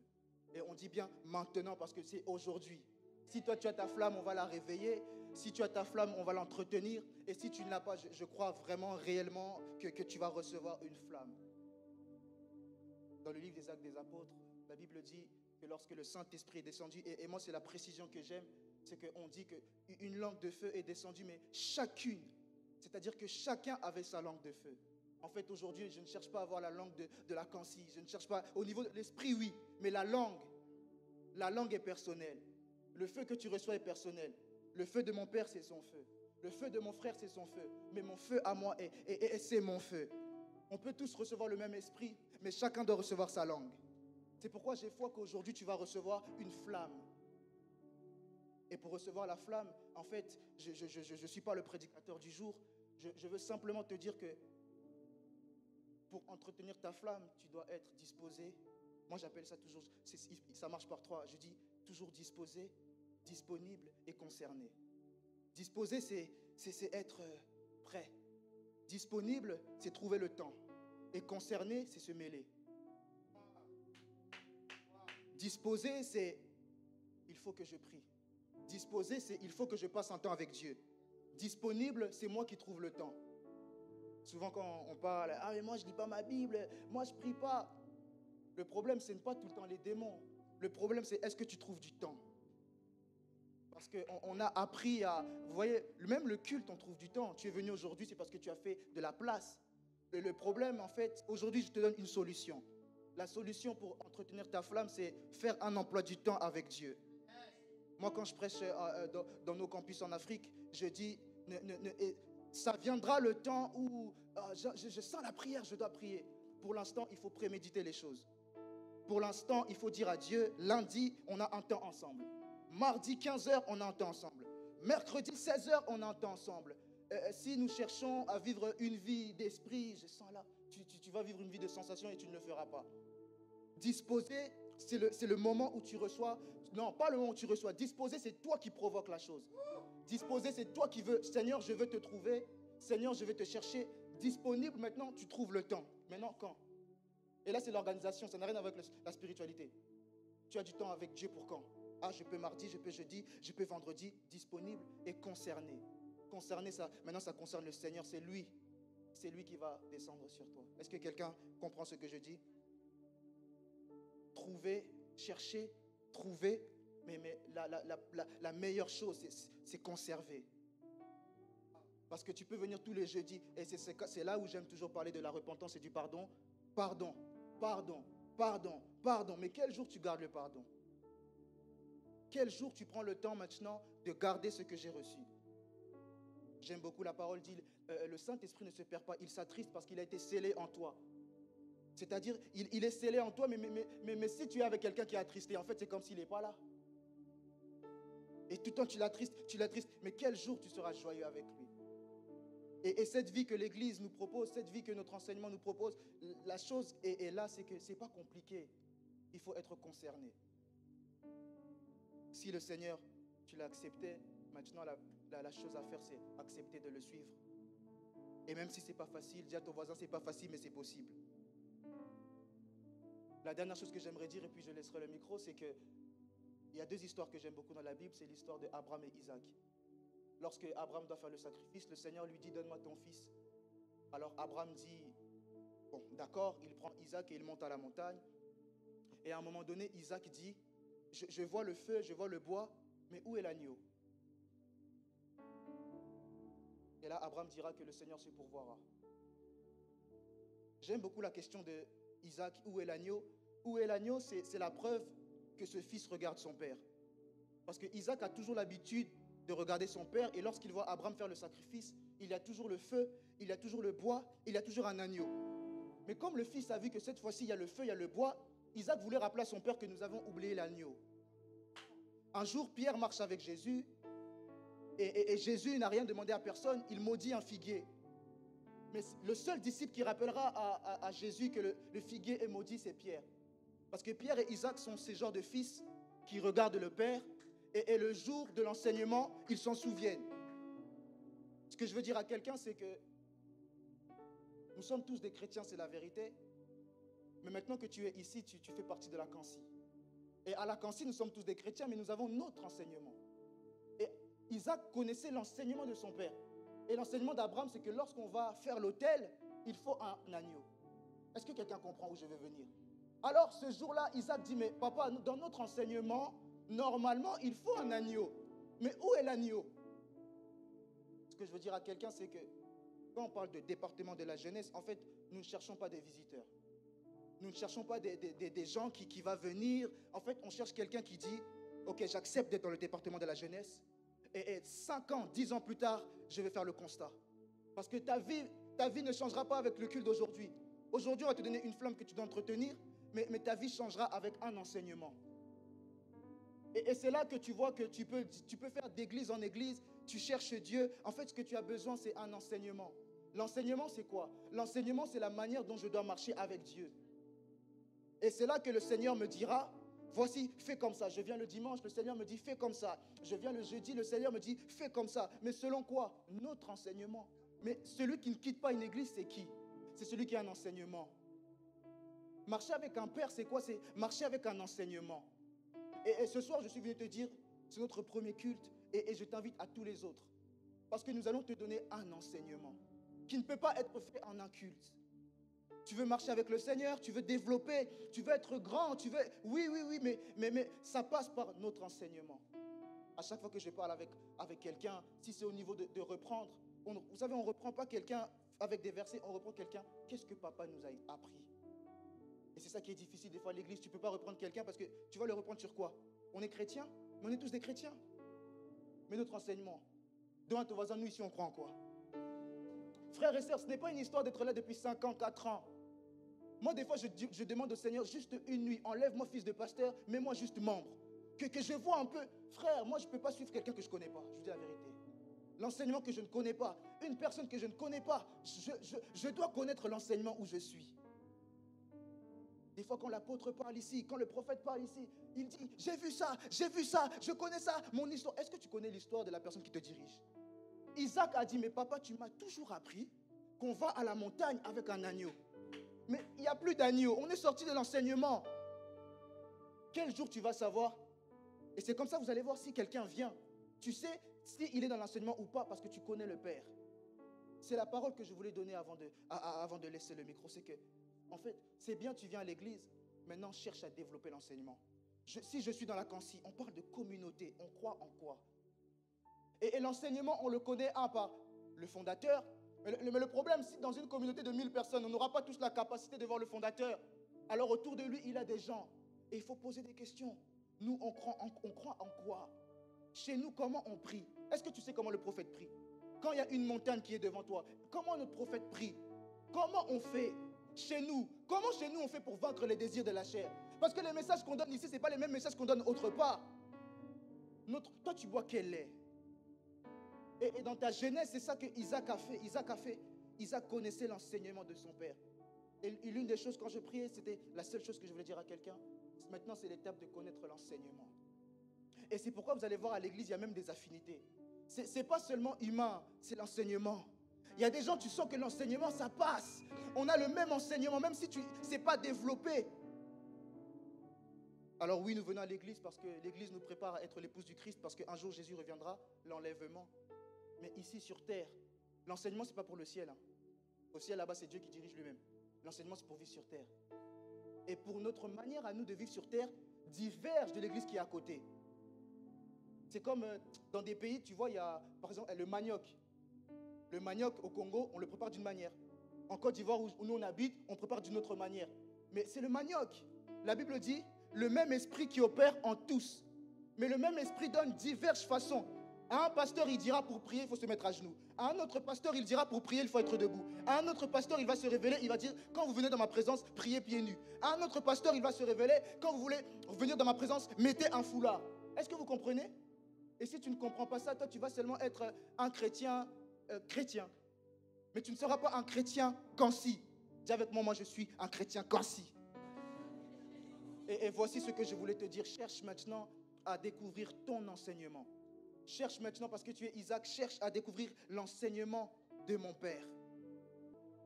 Et on dit bien maintenant parce que c'est aujourd'hui. Si toi, tu as ta flamme, on va la réveiller. si tu as ta flamme, on va l'entretenir. Et si tu ne l'as pas, je crois vraiment, réellement, que tu vas recevoir une flamme. Dans le livre des Actes des Apôtres, la Bible dit que lorsque le Saint-Esprit est descendu, et moi c'est la précision que j'aime, c'est qu'on dit qu'une langue de feu est descendue, mais chacune, c'est-à-dire que chacun avait sa langue de feu. En fait, aujourd'hui, je ne cherche pas à avoir la langue de la Kansi, je ne cherche pas, au niveau de l'esprit, oui, mais la langue est personnelle. Le feu que tu reçois est personnel. Le feu de mon père, c'est son feu. Le feu de mon frère, c'est son feu. Mais mon feu à moi, c'est mon feu. On peut tous recevoir le même esprit, mais chacun doit recevoir sa langue. C'est pourquoi j'ai foi qu'aujourd'hui, tu vas recevoir une flamme. Et pour recevoir la flamme, en fait, je ne suis pas le prédicateur du jour. Je veux simplement te dire que pour entretenir ta flamme, tu dois être disposé. Moi, j'appelle ça toujours, ça marche par 3. Je dis toujours disposé, disponible et concerné. Disposé, c'est être prêt. Disponible, c'est trouver le temps. Et concerné, c'est se mêler. Disposé, c'est il faut que je prie. Disposé, c'est il faut que je passe un temps avec Dieu. Disponible, c'est moi qui trouve le temps. Souvent quand on parle, ah mais moi je lis pas ma Bible, moi je prie pas. Le problème, ce n'est pas tout le temps les démons. Le problème, c'est est-ce que tu trouves du temps? Parce qu'on a appris à... Vous voyez, même le culte, on trouve du temps. Tu es venu aujourd'hui, c'est parce que tu as fait de la place. Le problème, en fait, aujourd'hui, je te donne une solution. La solution pour entretenir ta flamme, c'est faire un emploi du temps avec Dieu. Moi, quand je prêche dans nos campus en Afrique, je dis, ça viendra le temps où je sens la prière, je dois prier. Pour l'instant, il faut préméditer les choses. Pour l'instant, il faut dire à Dieu, lundi, on a un temps ensemble. Mardi, 15h, on a un temps ensemble. Mercredi, 16h, on a un temps ensemble. Si nous cherchons à vivre une vie d'esprit, je sens là, tu vas vivre une vie de sensation et tu ne le feras pas. Disposer, c'est le moment où tu reçois. Non, pas le moment où tu reçois. Disposer, c'est toi qui provoques la chose. Disposer, c'est toi qui veux. Seigneur, je veux te trouver. Seigneur, je vais te chercher. Disponible, maintenant, tu trouves le temps. Maintenant, quand? Et là, c'est l'organisation. Ça n'a rien à voir avec la spiritualité. Tu as du temps avec Dieu pour quand? Ah, je peux mardi, je peux jeudi, je peux vendredi. Disponible et concerné. Concerné, ça, maintenant, ça concerne le Seigneur. C'est lui. C'est lui qui va descendre sur toi. Est-ce que quelqu'un comprend ce que je dis? Trouver, chercher, trouver. Mais la meilleure chose, c'est conserver. Parce que tu peux venir tous les jeudis. Et c'est là où j'aime toujours parler de la repentance et du pardon. Pardon, pardon, pardon, pardon. Mais quel jour tu gardes le pardon? Quel jour tu prends le temps maintenant de garder ce que j'ai reçu? J'aime beaucoup la parole dit, le Saint-Esprit ne se perd pas, il s'attriste parce qu'il a été scellé en toi. C'est-à-dire, il est scellé en toi, mais si tu es avec quelqu'un qui est attristé, en fait, c'est comme s'il n'est pas là. Et tout le temps, tu l'attristes, mais quel jour tu seras joyeux avec lui? Et cette vie que l'Église nous propose, cette vie que notre enseignement nous propose, la chose est là, c'est que ce n'est pas compliqué. Il faut être concerné. Si le Seigneur, tu l'as accepté, maintenant la chose à faire, c'est accepter de le suivre. Et même si ce n'est pas facile, dis à ton voisin, ce n'est pas facile, mais c'est possible. La dernière chose que j'aimerais dire, et puis je laisserai le micro, c'est qu'il y a 2 histoires que j'aime beaucoup dans la Bible, c'est l'histoire d'Abraham et Isaac. Lorsque Abraham doit faire le sacrifice, le Seigneur lui dit, donne-moi ton fils. Alors Abraham dit, bon, d'accord, il prend Isaac et il monte à la montagne. Et à un moment donné, Isaac dit, je vois le feu, je vois le bois, mais où est l'agneau? Et là, Abraham dira que le Seigneur se pourvoira. J'aime beaucoup la question de Isaac, où est l'agneau? Où est l'agneau? C'est la preuve que ce fils regarde son père. Parce que Isaac a toujours l'habitude de regarder son père, et lorsqu'il voit Abraham faire le sacrifice, il y a toujours le feu, il y a toujours le bois, il y a toujours un agneau. Mais comme le fils a vu que cette fois-ci, il y a le feu, il y a le bois, Isaac voulait rappeler à son père que nous avons oublié l'agneau. Un jour, Pierre marche avec Jésus, et Jésus n'a rien demandé à personne, il maudit un figuier. Mais le seul disciple qui rappellera à Jésus que le figuier est maudit, c'est Pierre. Parce que Pierre et Isaac sont ces genres de fils qui regardent le Père, et le jour de l'enseignement, ils s'en souviennent. Ce que je veux dire à quelqu'un, c'est que nous sommes tous des chrétiens, c'est la vérité. Mais maintenant que tu es ici, tu fais partie de la Kansi. Et à la Kansi, nous sommes tous des chrétiens, mais nous avons notre enseignement. Et Isaac connaissait l'enseignement de son père. Et l'enseignement d'Abraham, c'est que lorsqu'on va faire l'autel, il faut un agneau. Est-ce que quelqu'un comprend où je veux venir? Alors, ce jour-là, Isaac dit, mais papa, dans notre enseignement, normalement, il faut un agneau. Mais où est l'agneau? Ce que je veux dire à quelqu'un, c'est que quand on parle de département de la jeunesse, en fait, nous ne cherchons pas des visiteurs. Nous ne cherchons pas des gens qui vont venir. En fait, on cherche quelqu'un qui dit, ok, j'accepte d'être dans le département de la jeunesse. Et 5 ans, 10 ans plus tard, je vais faire le constat. Parce que ta vie ne changera pas avec le culte d'aujourd'hui. Aujourd'hui, on va te donner une flamme que tu dois entretenir, mais ta vie changera avec un enseignement. Et c'est là que tu vois que tu peux faire d'église en église, tu cherches Dieu. En fait, ce que tu as besoin, c'est un enseignement. L'enseignement, c'est quoi? L'enseignement, c'est la manière dont je dois marcher avec Dieu. Et c'est là que le Seigneur me dira, voici, fais comme ça. Je viens le dimanche, le Seigneur me dit, fais comme ça. Je viens le jeudi, le Seigneur me dit, fais comme ça. Mais selon quoi? Notre enseignement. Mais celui qui ne quitte pas une église, c'est qui? C'est celui qui a un enseignement. Marcher avec un père, c'est quoi? C'est marcher avec un enseignement. Et ce soir, je suis venu te dire, c'est notre premier culte, et je t'invite à tous les autres. Parce que nous allons te donner un enseignement qui ne peut pas être fait en un culte. Tu veux marcher avec le Seigneur, tu veux développer, tu veux être grand, tu veux... Oui, mais ça passe par notre enseignement. À chaque fois que je parle avec quelqu'un, si c'est au niveau de reprendre, vous savez, on ne reprend pas quelqu'un avec des versets, on reprend quelqu'un, qu'est-ce que papa nous a appris? Et c'est ça qui est difficile des fois à l'église, tu ne peux pas reprendre quelqu'un parce que tu vas le reprendre sur quoi? On est chrétiens, mais on est tous des chrétiens. Mais notre enseignement, demande à ton voisin, nous ici on croit en quoi? Frères et sœurs, ce n'est pas une histoire d'être là depuis 5 ans, 4 ans. Moi, des fois, je demande au Seigneur juste une nuit. Enlève-moi, fils de pasteur, mets-moi juste membre. Que je vois un peu. Frère, moi, je ne peux pas suivre quelqu'un que je ne connais pas. Je vous dis la vérité. L'enseignement que je ne connais pas. Une personne que je ne connais pas. Je dois connaître l'enseignement où je suis. Des fois, quand l'apôtre parle ici, quand le prophète parle ici, il dit, j'ai vu ça, je connais ça, mon histoire. Est-ce que tu connais l'histoire de la personne qui te dirige? Isaac a dit, mais papa, tu m'as toujours appris qu'on va à la montagne avec un agneau. Mais il n'y a plus d'agneau. On est sorti de l'enseignement. Quel jour tu vas savoir? Et c'est comme ça, vous allez voir si quelqu'un vient. Tu sais s'il est dans l'enseignement ou pas parce que tu connais le Père. C'est la parole que je voulais donner avant de laisser le micro. C'est que, en fait, c'est bien, tu viens à l'église. Maintenant, cherche à développer l'enseignement. Si je suis dans la Cancy, on parle de communauté. On croit en quoi? Et l'enseignement, on le connaît par le fondateur. Mais le problème, si dans une communauté de 1000 personnes, on n'aura pas tous la capacité de voir le fondateur, alors autour de lui, il a des gens. Et il faut poser des questions. Nous, on croit en quoi? Chez nous, comment on prie? Est-ce que tu sais comment le prophète prie? Quand il y a une montagne qui est devant toi, comment notre prophète prie? Comment on fait chez nous? Comment chez nous on fait pour vaincre les désirs de la chair? Parce que les messages qu'on donne ici, ce n'est pas les mêmes messages qu'on donne autre part. Toi, tu bois quel lait? Et dans ta jeunesse, c'est ça que Isaac a fait. Isaac connaissait l'enseignement de son père. Et l'une des choses, quand je priais, c'était la seule chose que je voulais dire à quelqu'un. Maintenant, c'est l'étape de connaître l'enseignement. Et c'est pourquoi vous allez voir à l'église, il y a même des affinités. Ce n'est pas seulement humain, c'est l'enseignement. Il y a des gens, tu sens que l'enseignement, ça passe. On a le même enseignement, même si ce n'est pas développé. Alors oui, nous venons à l'église parce que l'église nous prépare à être l'épouse du Christ, parce qu'un jour, Jésus reviendra, l'enlèvement. Mais ici, sur terre, l'enseignement, ce n'est pas pour le ciel. Hein. Au ciel, là-bas, c'est Dieu qui dirige lui-même. L'enseignement, c'est pour vivre sur terre. Et pour notre manière à nous de vivre sur terre, diverge de l'église qui est à côté. C'est comme dans des pays, tu vois, il y a, par exemple, le manioc. Le manioc, au Congo, on le prépare d'une manière. En Côte d'Ivoire, où nous on habite, on prépare d'une autre manière. Mais c'est le manioc. La Bible dit, le même esprit qui opère en tous. Mais le même esprit donne diverses façons. À un pasteur, il dira pour prier, il faut se mettre à genoux. À un autre pasteur, il dira pour prier, il faut être debout. À un autre pasteur, il va se révéler, il va dire, quand vous venez dans ma présence, priez pieds nus. À un autre pasteur, il va se révéler, quand vous voulez venir dans ma présence, mettez un foulard. Est-ce que vous comprenez? Et si tu ne comprends pas ça, toi, tu vas seulement être un chrétien chrétien. Mais tu ne seras pas un chrétien Cancy. Dis avec moi, je suis un chrétien Cancy. Et voici ce que je voulais te dire. Cherche maintenant à découvrir ton enseignement. Cherche maintenant, parce que tu es Isaac, cherche à découvrir l'enseignement de mon Père.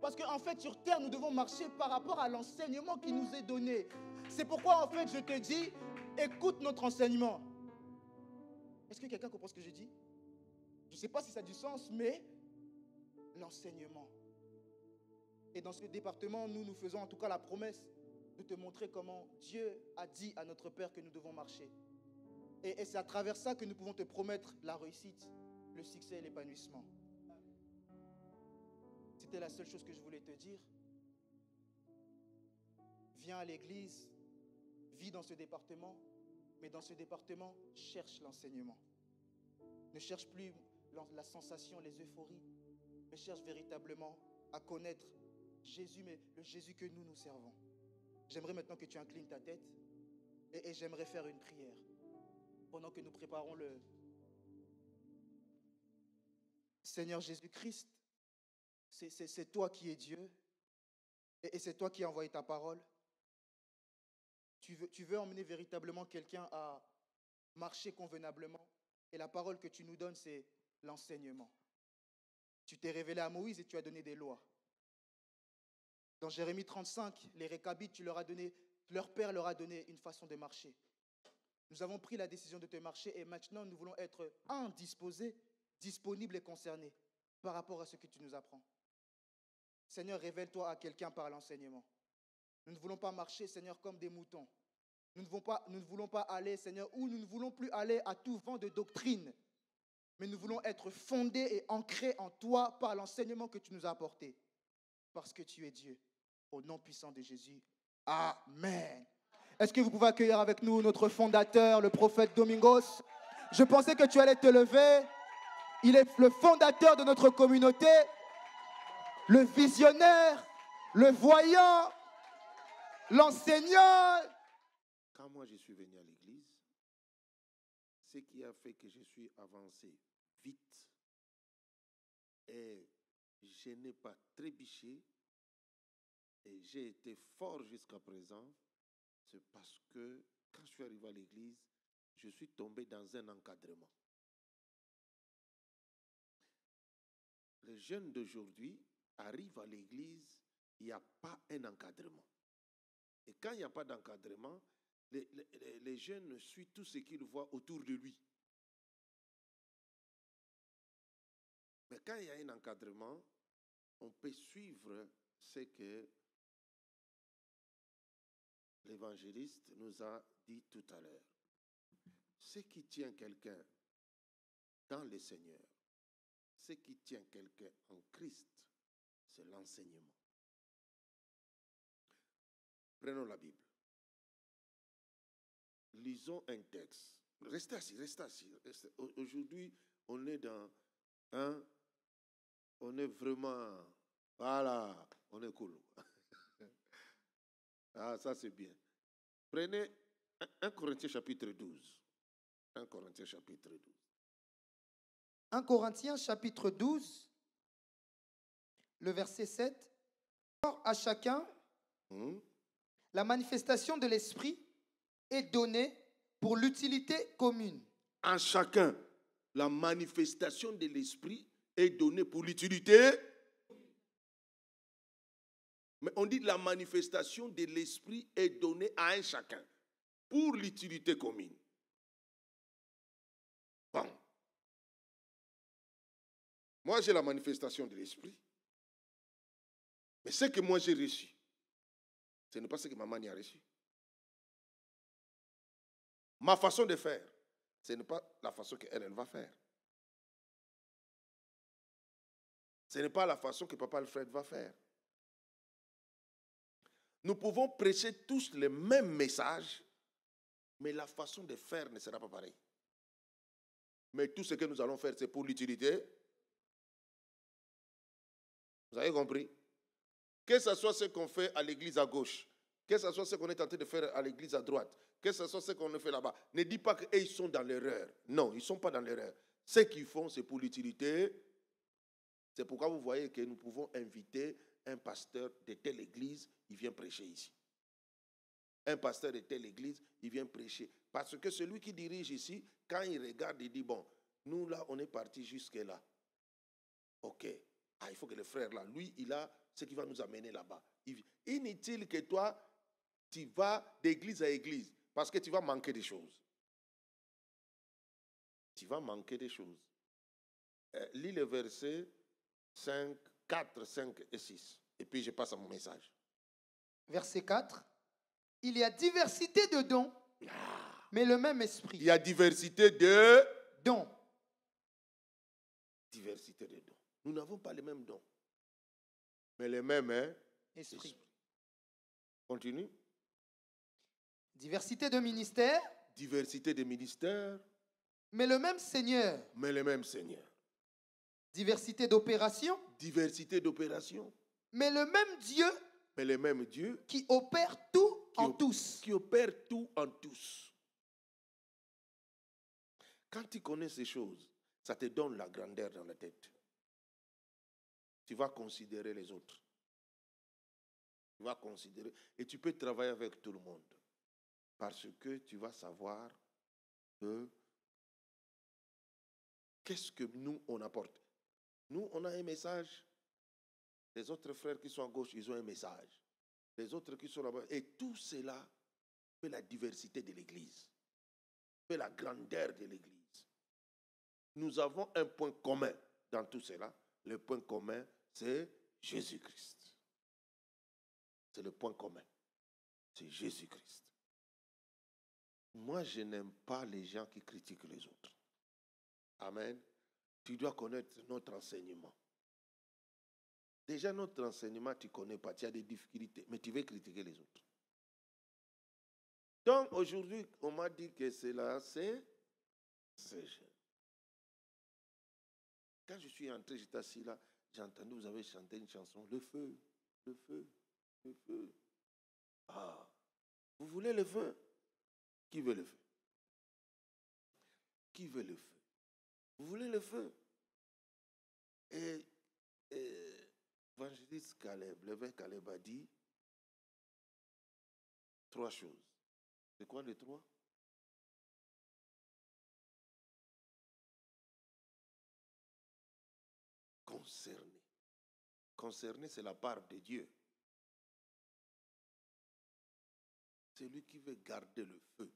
Parce qu'en fait, sur terre, nous devons marcher par rapport à l'enseignement qui nous est donné. C'est pourquoi, en fait, je te dis, écoute notre enseignement. Est-ce que quelqu'un comprend ce que je dis? Je ne sais pas si ça a du sens, mais l'enseignement. Et dans ce département, nous faisons en tout cas la promesse de te montrer comment Dieu a dit à notre Père que nous devons marcher. Et c'est à travers ça que nous pouvons te promettre la réussite, le succès et l'épanouissement. C'était la seule chose que je voulais te dire. Viens à l'église, vis dans ce département, mais dans ce département, cherche l'enseignement. Ne cherche plus la sensation, les euphories, mais cherche véritablement à connaître Jésus, mais le Jésus que nous servons. J'aimerais maintenant que tu inclines ta tête et j'aimerais faire une prière pendant que nous préparons le Seigneur Jésus-Christ. C'est toi qui es Dieu et c'est toi qui as envoyé ta parole. Tu veux emmener véritablement quelqu'un à marcher convenablement et la parole que tu nous donnes, c'est l'enseignement. Tu t'es révélé à Moïse et tu as donné des lois. Dans Jérémie 35, les Récabites, tu leur as donné, leur père leur a donné une façon de marcher. Nous avons pris la décision de te marcher et maintenant nous voulons être indisposés, disponibles et concernés par rapport à ce que tu nous apprends. Seigneur, révèle-toi à quelqu'un par l'enseignement. Nous ne voulons pas marcher, Seigneur, comme des moutons. Nous ne voulons pas aller, Seigneur, ou nous ne voulons plus aller à tout vent de doctrine. Mais nous voulons être fondés et ancrés en toi par l'enseignement que tu nous as apporté. Parce que tu es Dieu. Au nom puissant de Jésus. Amen. Est-ce que vous pouvez accueillir avec nous notre fondateur, le prophète Domingos? Je pensais que tu allais te lever. Il est le fondateur de notre communauté, le visionnaire, le voyant, l'enseignant. Quand moi je suis venu à l'église, ce qui a fait que je suis avancé vite et je n'ai pas trébuché et j'ai été fort jusqu'à présent, c'est parce que quand je suis arrivé à l'église, je suis tombé dans un encadrement. Les jeunes d'aujourd'hui arrivent à l'église, il n'y a pas un encadrement. Et quand il n'y a pas d'encadrement, les jeunes suivent tout ce qu'ils voient autour de lui. Mais quand il y a un encadrement, on peut suivre ce que l'évangéliste nous a dit tout à l'heure. Ce qui tient quelqu'un dans le Seigneur, ce qui tient quelqu'un en Christ, c'est l'enseignement. Prenons la Bible. Lisons un texte. Restez assis, restez assis. Aujourd'hui, on est dans on est vraiment, voilà, on est cool. Ah, ça c'est bien. Prenez 1 Corinthiens chapitre 12. 1 Corinthiens chapitre 12. 1 Corinthiens chapitre 12, le verset 7. Or, à chacun, la manifestation de l'esprit est donnée pour l'utilité commune. À chacun, la manifestation de l'esprit est donnée pour l'utilité. Mais on dit la manifestation de l'esprit est donnée à un chacun pour l'utilité commune. Bon. Moi, j'ai la manifestation de l'esprit. Mais ce que moi j'ai reçu, ce n'est pas ce que maman a reçu. Ma façon de faire, ce n'est pas la façon qu'elle va faire. Ce n'est pas la façon que papa Alfred va faire. Nous pouvons prêcher tous les mêmes messages, mais la façon de faire ne sera pas pareille. Mais tout ce que nous allons faire, c'est pour l'utilité. Vous avez compris? Que ce soit ce qu'on fait à l'église à gauche, que ce soit ce qu'on est tenté de faire à l'église à droite, que ce soit ce qu'on a fait là-bas, ne dis pas qu'ils sont dans l'erreur. Non, ils ne sont pas dans l'erreur. Ce qu'ils font, c'est pour l'utilité. C'est pourquoi vous voyez que nous pouvons inviter un pasteur de telle église, il vient prêcher ici. Un pasteur de telle église, il vient prêcher. Parce que celui qui dirige ici, quand il regarde, il dit, bon, nous là, on est parti jusque-là. Ok. Ah, il faut que le frère là, lui, il a ce qui va nous amener là-bas. Inutile que toi, tu vas d'église à église, parce que tu vas manquer des choses. Tu vas manquer des choses. Lis les versets 5, 4, 5 et 6. Et puis je passe à mon message. Verset 4. Il y a diversité de dons, mais le même esprit. Il y a diversité de Dons. Diversité de dons. Nous n'avons pas les mêmes dons. Mais les mêmes Esprit. esprits. Continue. Diversité de ministères, Diversité de ministères, mais le même Seigneur. mais les mêmes seigneurs. Diversité d'opérations, Diversité d'opérations, mais le même Dieu mais les mêmes dieux qui opère tout en op- tous. qui opèrent tout en tous. Quand tu connais ces choses, ça te donne la grandeur dans la tête. Tu vas considérer les autres. Tu vas considérer et tu peux travailler avec tout le monde. Parce que tu vas savoir que qu'est-ce que nous, on apporte. Nous, on a un message. Les autres frères qui sont à gauche, ils ont un message. Les autres qui sont là-bas. Et tout cela fait la diversité de l'Église. Fait la grandeur de l'Église. Nous avons un point commun dans tout cela. Le point commun, c'est Jésus-Christ. C'est le point commun. C'est Jésus-Christ. Moi, je n'aime pas les gens qui critiquent les autres. Amen. Tu dois connaître notre enseignement. Déjà, notre enseignement, tu ne connais pas. Tu as des difficultés, mais tu veux critiquer les autres. Donc, aujourd'hui, on m'a dit que cela, c'est jeune. Quand je suis entré, j'étais assis là, j'ai entendu, vous avez chanté une chanson, le feu, le feu, le feu. Ah, vous voulez le feu? Qui veut le feu? Qui veut le feu? Vous voulez le feu? Et l'évangéliste Caleb, l'évêque Caleb a dit 3 choses. C'est quoi les 3? Concerné. Concerné, c'est la part de Dieu. C'est lui qui veut garder le feu.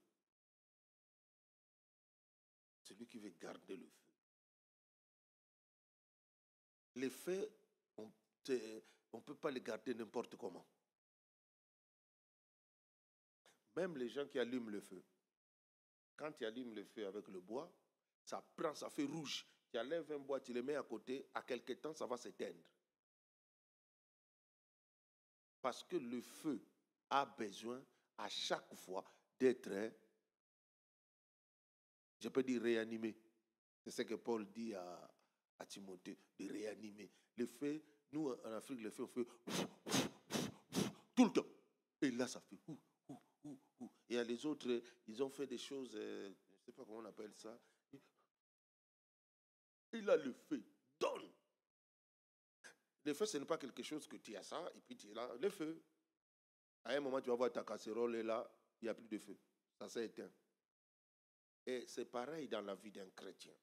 C'est lui qui veut garder le feu. Les feux, on ne peut pas les garder n'importe comment. Même les gens qui allument le feu. Quand tu allumes le feu avec le bois, ça prend, ça fait rouge. Tu enlèves un bois, tu le mets à côté, à quelque temps, ça va s'éteindre. Parce que le feu a besoin à chaque fois d'être, je peux dire réanimé. C'est ce que Paul dit à Timothée, de réanimer. Le feu, nous en Afrique, le feu, on fait tout le temps. Et là, ça fait Et à les autres, ils ont fait des choses, je ne sais pas comment on appelle ça. Et là, le feu donne. Le feu, ce n'est pas quelque chose que tu as ça, et puis tu es là. Le feu. À un moment, tu vas voir ta casserole, et là, il n'y a plus de feu. Ça s'est éteint. Et c'est pareil dans la vie d'un chrétien.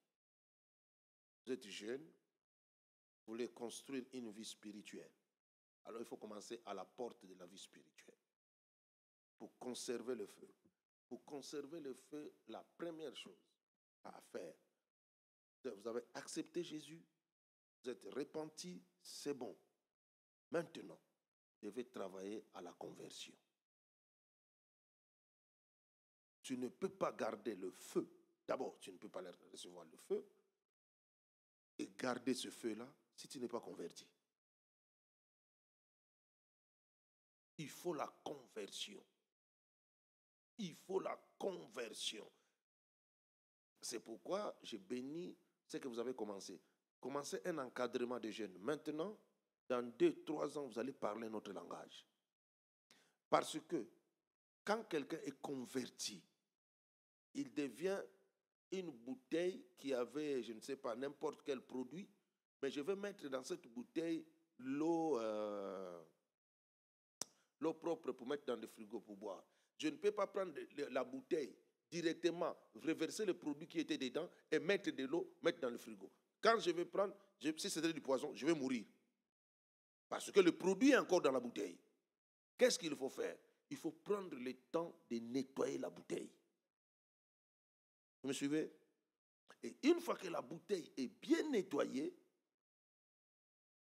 Vous êtes jeune, vous voulez construire une vie spirituelle. Alors, il faut commencer à la porte de la vie spirituelle. Pour conserver le feu. Pour conserver le feu, la première chose à faire, vous avez accepté Jésus, vous êtes repenti, c'est bon. Maintenant, vous devez travailler à la conversion. Tu ne peux pas garder le feu. D'abord, tu ne peux pas recevoir le feu et garder ce feu-là si tu n'es pas converti. Il faut la conversion. Il faut la conversion. C'est pourquoi je bénis ce que vous avez commencé. Commencez un encadrement de jeunes. Maintenant, dans 2-3 ans, vous allez parler notre langage. Parce que quand quelqu'un est converti, il devient une bouteille qui avait, je ne sais pas, n'importe quel produit, mais je vais mettre dans cette bouteille l'eau propre pour mettre dans le frigo pour boire. Je ne peux pas prendre la bouteille directement, reverser le produit qui était dedans et mettre de l'eau, mettre dans le frigo. Quand je vais prendre, si c'était du poison, je vais mourir. Parce que le produit est encore dans la bouteille. Qu'est-ce qu'il faut faire? Il faut prendre le temps de nettoyer la bouteille. Vous me suivez? Et une fois que la bouteille est bien nettoyée,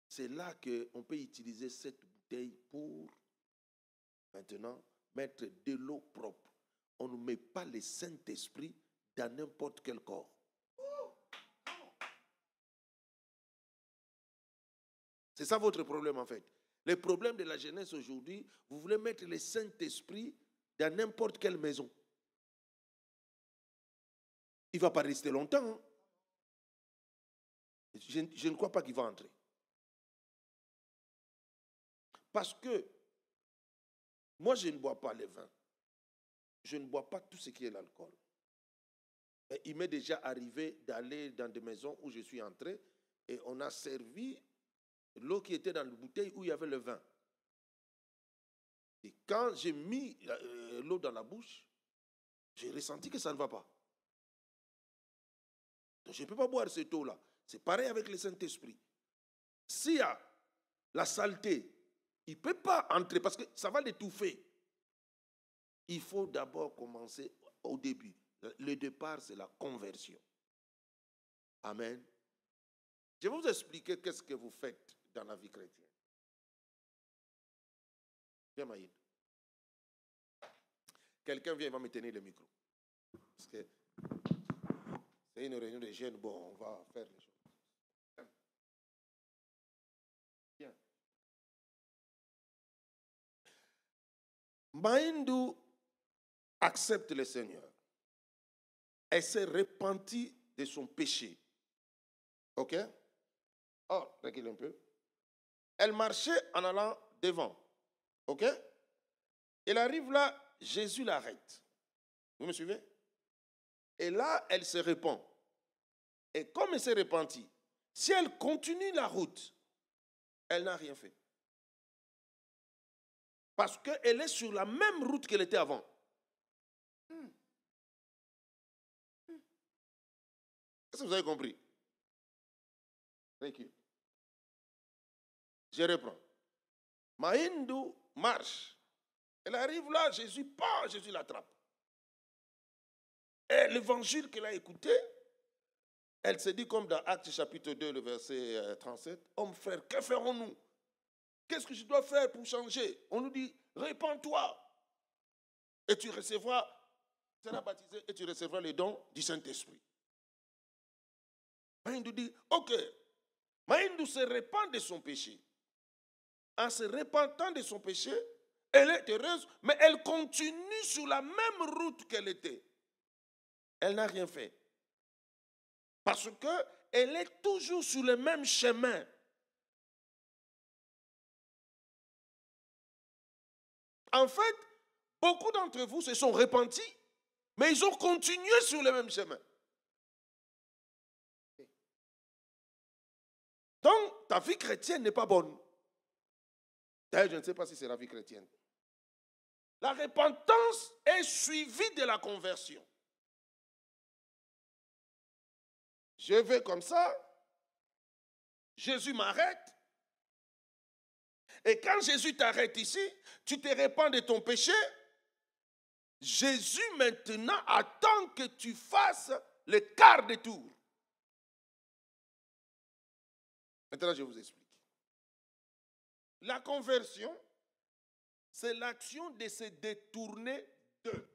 c'est là qu'on peut utiliser cette bouteille pour maintenant mettre de l'eau propre. On ne met pas le Saint-Esprit dans n'importe quel corps. C'est ça votre problème en fait. Le problème de la jeunesse aujourd'hui, vous voulez mettre le Saint-Esprit dans n'importe quelle maison. Il ne va pas rester longtemps. Hein. Je ne crois pas qu'il va entrer. Parce que moi, je ne bois pas le vin. Je ne bois pas tout ce qui est l'alcool. Mais il m'est déjà arrivé d'aller dans des maisons où je suis entré et on a servi l'eau qui était dans la bouteille où il y avait le vin. Et quand j'ai mis l'eau dans la bouche, j'ai ressenti que ça ne va pas. Donc je ne peux pas boire cette eau-là. C'est pareil avec le Saint-Esprit. S'il y a la saleté, il ne peut pas entrer parce que ça va l'étouffer. Il faut d'abord commencer au début. Le départ, c'est la conversion. Amen. Je vais vous expliquer qu'est-ce que vous faites dans la vie chrétienne. Viens, Maïd. Quelqu'un vient, il va me tenir le micro. Parce que c'est une réunion de jeunes. Bon, on va faire les choses. Bien. Maïndou accepte le Seigneur. Elle s'est repentie de son péché. Ok? Oh, recule un peu. Elle marchait en allant devant. Ok? Elle arrive là, Jésus l'arrête. Vous me suivez? Et là, elle se repent. Et comme elle s'est repentie, si elle continue la route, elle n'a rien fait. Parce qu'elle est sur la même route qu'elle était avant. Est-ce que vous avez compris? Recule. Je reprends. Maïndou marche. Elle arrive là, Jésus l'attrape. Et l'évangile qu'elle a écouté, elle se dit comme dans Actes chapitre 2, le verset 37, « Homme frère, que ferons-nous? Qu'est-ce que je dois faire pour changer ?» On nous dit, « Répands-toi et tu recevras, tu seras baptisé et tu recevras les dons du Saint-Esprit. » Maïndou dit, ok. Maïndou se répand de son péché. En se repentant de son péché, elle est heureuse, mais elle continue sur la même route qu'elle était. Elle n'a rien fait. Parce qu'elle est toujours sur le même chemin. En fait, beaucoup d'entre vous se sont repentis, mais ils ont continué sur le même chemin. Donc, ta vie chrétienne n'est pas bonne. D'ailleurs, je ne sais pas si c'est la vie chrétienne. La repentance est suivie de la conversion. Je vais comme ça, Jésus m'arrête. Et quand Jésus t'arrête ici, tu te repens de ton péché. Jésus maintenant attend que tu fasses le quart de tour. Maintenant, je vous explique. La conversion, c'est l'action de se détourner de.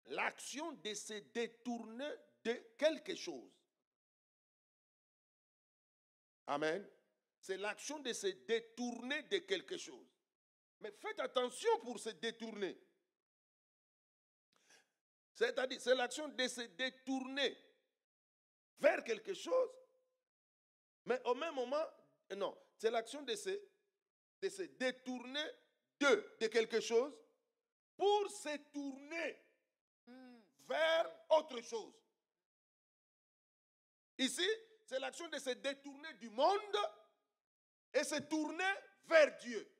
L'action de se détourner de quelque chose. Amen. C'est l'action de se détourner de quelque chose. Mais faites attention pour se détourner. C'est-à-dire, c'est l'action de se détourner vers quelque chose, mais au même moment, non, c'est l'action de se détourner de quelque chose pour se tourner vers autre chose. Ici, c'est l'action de se détourner du monde et se tourner vers Dieu.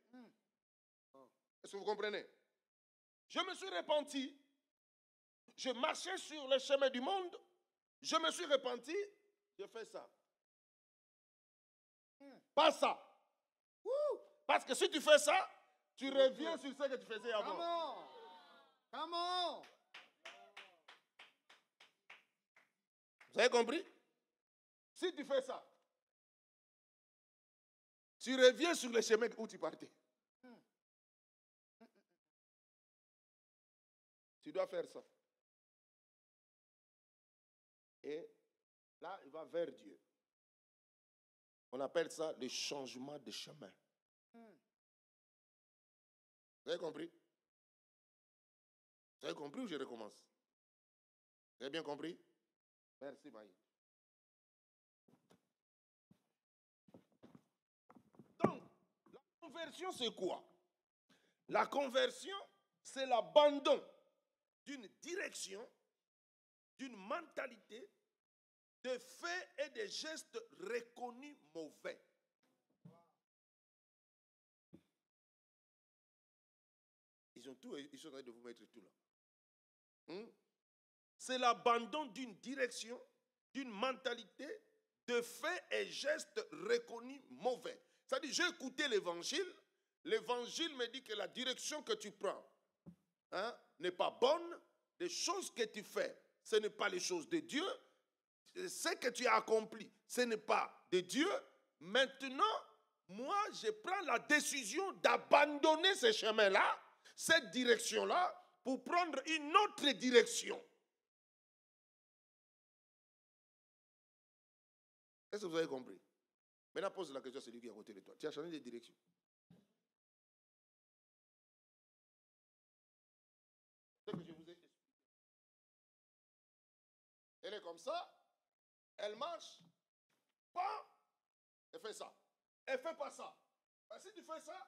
Est-ce que vous comprenez? Je me suis repenti. Je marchais sur le chemin du monde. Je me suis repenti. Je fais ça. Pas ça. Parce que si tu fais ça, tu reviens sur ce que tu faisais avant. Come on. Vous avez compris? Si tu fais ça, tu reviens sur le chemin où tu partais. Tu dois faire ça. Et là, il va vers Dieu. On appelle ça le changement de chemin. Vous avez compris? Vous avez compris ou je recommence? Vous avez bien compris? Merci, Maï. Donc, la conversion, c'est quoi? La conversion, c'est l'abandon d'une direction, d'une mentalité, de faits et de gestes reconnus mauvais. Ils sont en train de vous mettre tout là. C'est l'abandon d'une direction, d'une mentalité, de faits et gestes reconnus mauvais. C'est-à-dire, j'ai écouté l'évangile me dit que la direction que tu prends n'est pas bonne, les choses que tu fais, ce n'est pas les choses de Dieu, ce que tu as accompli, ce n'est pas de Dieu. Maintenant, moi, je prends la décision d'abandonner ce chemin-là, cette direction-là, pour prendre une autre direction. Est-ce que vous avez compris? Maintenant, pose la question à celui qui est à côté de toi. Tu as changé de direction. C'est ce que je vous ai expliqué. Elle est comme ça, elle marche, pas, elle fait ça. Elle ne fait pas ça. Parce que si tu fais ça,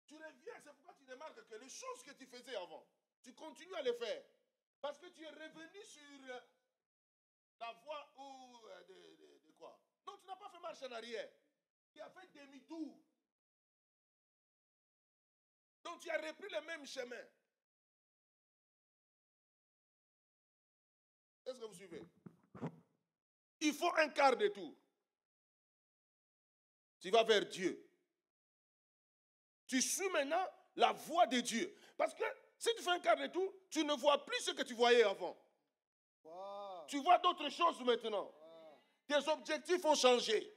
tu reviens, c'est pourquoi tu remarques que les choses que tu faisais avant, tu continues à les faire. Parce que tu es revenu sur la voie de quoi? Non, tu n'as pas fait marche en arrière. Tu as fait demi-tour. Donc tu as repris le même chemin. Est-ce que vous suivez? Il faut un quart de tour. Tu vas vers Dieu. Tu suis maintenant la voie de Dieu. Parce que si tu fais un quart de tour, tu ne vois plus ce que tu voyais avant. Wow. Tu vois d'autres choses maintenant. Wow. Tes objectifs ont changé.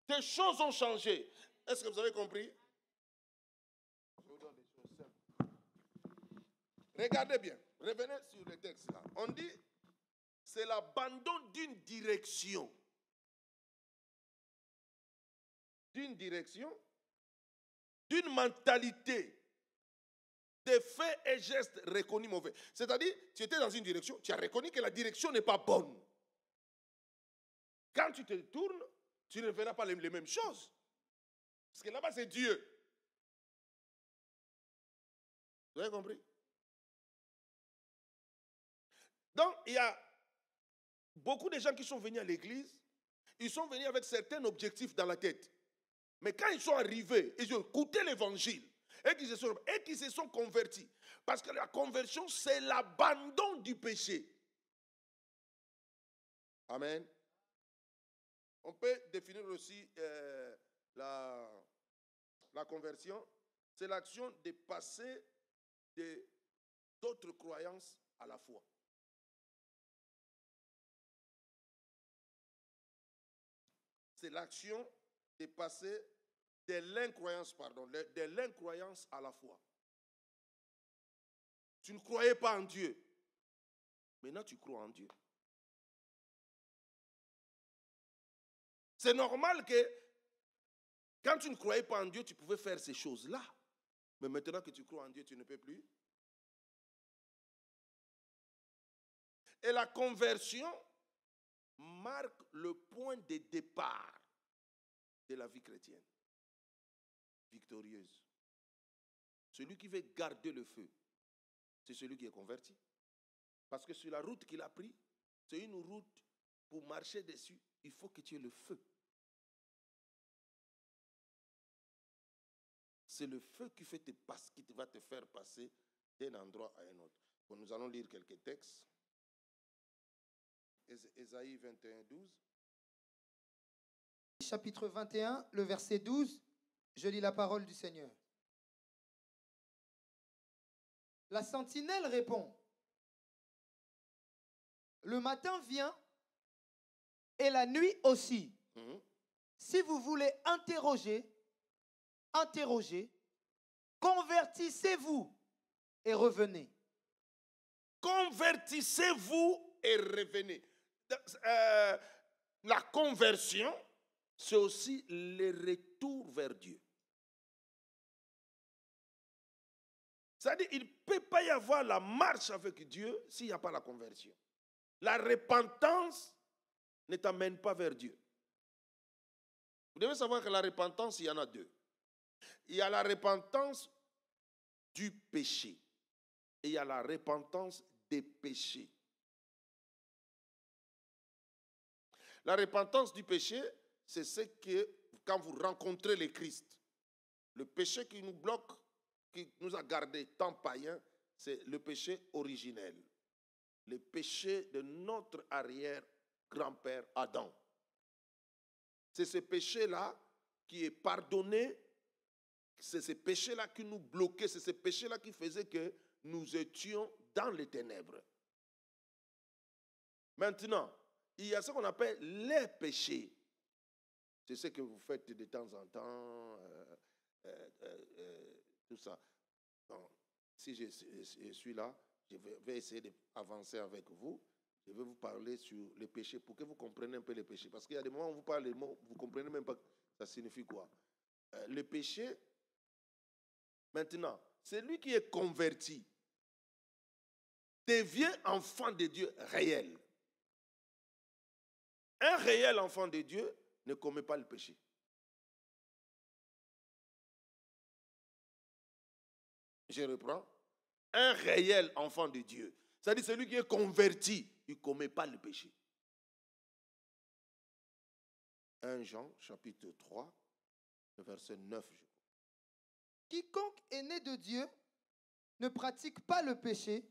Tes choses ont changé. Est-ce que vous avez compris? Je vous donne des choses simples. Regardez bien. Revenez sur le texte là. On dit, c'est l'abandon d'une direction. D'une direction, d'une mentalité, des faits et gestes reconnus mauvais. C'est-à-dire, tu étais dans une direction, tu as reconnu que la direction n'est pas bonne. Quand tu te tournes, tu ne verras pas les mêmes choses. Parce que là-bas, c'est Dieu. Vous avez compris? Donc, il y a beaucoup de gens qui sont venus à l'église, ils sont venus avec certains objectifs dans la tête. Mais quand ils sont arrivés, ils ont écouté l'évangile et qu'ils se sont convertis. Parce que la conversion, c'est l'abandon du péché. Amen. On peut définir aussi la conversion. C'est l'action de passer d'autres croyances à la foi. C'est l'action de passer de l'incroyance, de l'incroyance à la foi. Tu ne croyais pas en Dieu. Maintenant, tu crois en Dieu. C'est normal que quand tu ne croyais pas en Dieu, tu pouvais faire ces choses-là. Mais maintenant que tu crois en Dieu, tu ne peux plus. Et la conversion marque le point de départ de la vie chrétienne. Victorieuse. Celui qui veut garder le feu, c'est celui qui est converti. Parce que sur la route qu'il a prise, c'est une route pour marcher dessus, il faut que tu aies le feu. C'est le feu qui va te faire passer d'un endroit à un autre. Bon, nous allons lire quelques textes. Ésaïe 21, 12. Chapitre 21, le verset 12, je lis la parole du Seigneur. La sentinelle répond, le matin vient et la nuit aussi. Mhm. Si vous voulez interroger, convertissez-vous et revenez. Convertissez-vous et revenez. La conversion, c'est aussi le retour vers Dieu. C'est-à-dire qu'il ne peut pas y avoir la marche avec Dieu s'il n'y a pas la conversion. La repentance ne t'amène pas vers Dieu. Vous devez savoir que la repentance, il y en a deux. Il y a la repentance du péché et il y a la repentance des péchés. La repentance du péché, c'est ce que quand vous rencontrez le Christ, le péché qui nous bloque, qui nous a gardés tant païens, c'est le péché originel. Le péché de notre arrière-grand-père Adam. C'est ce péché-là qui est pardonné. C'est ce péché-là qui nous bloquait. C'est ce péché-là qui faisait que nous étions dans les ténèbres. Maintenant, il y a ce qu'on appelle les péchés. C'est ce que vous faites de temps en temps. Tout ça. Bon, si je suis là, je vais essayer d'avancer avec vous. Je vais vous parler sur les péchés pour que vous compreniez un peu les péchés. Parce qu'il y a des moments où vous parlez les mots, vous ne comprenez même pas ça signifie quoi. Le péché, maintenant, celui qui est converti devient enfant de Dieu réel. Un réel enfant de Dieu ne commet pas le péché. Je reprends. Un réel enfant de Dieu, c'est-à-dire celui qui est converti, il ne commet pas le péché. 1 Jean, chapitre 3, verset 9, je crois. Quiconque est né de Dieu ne pratique pas le péché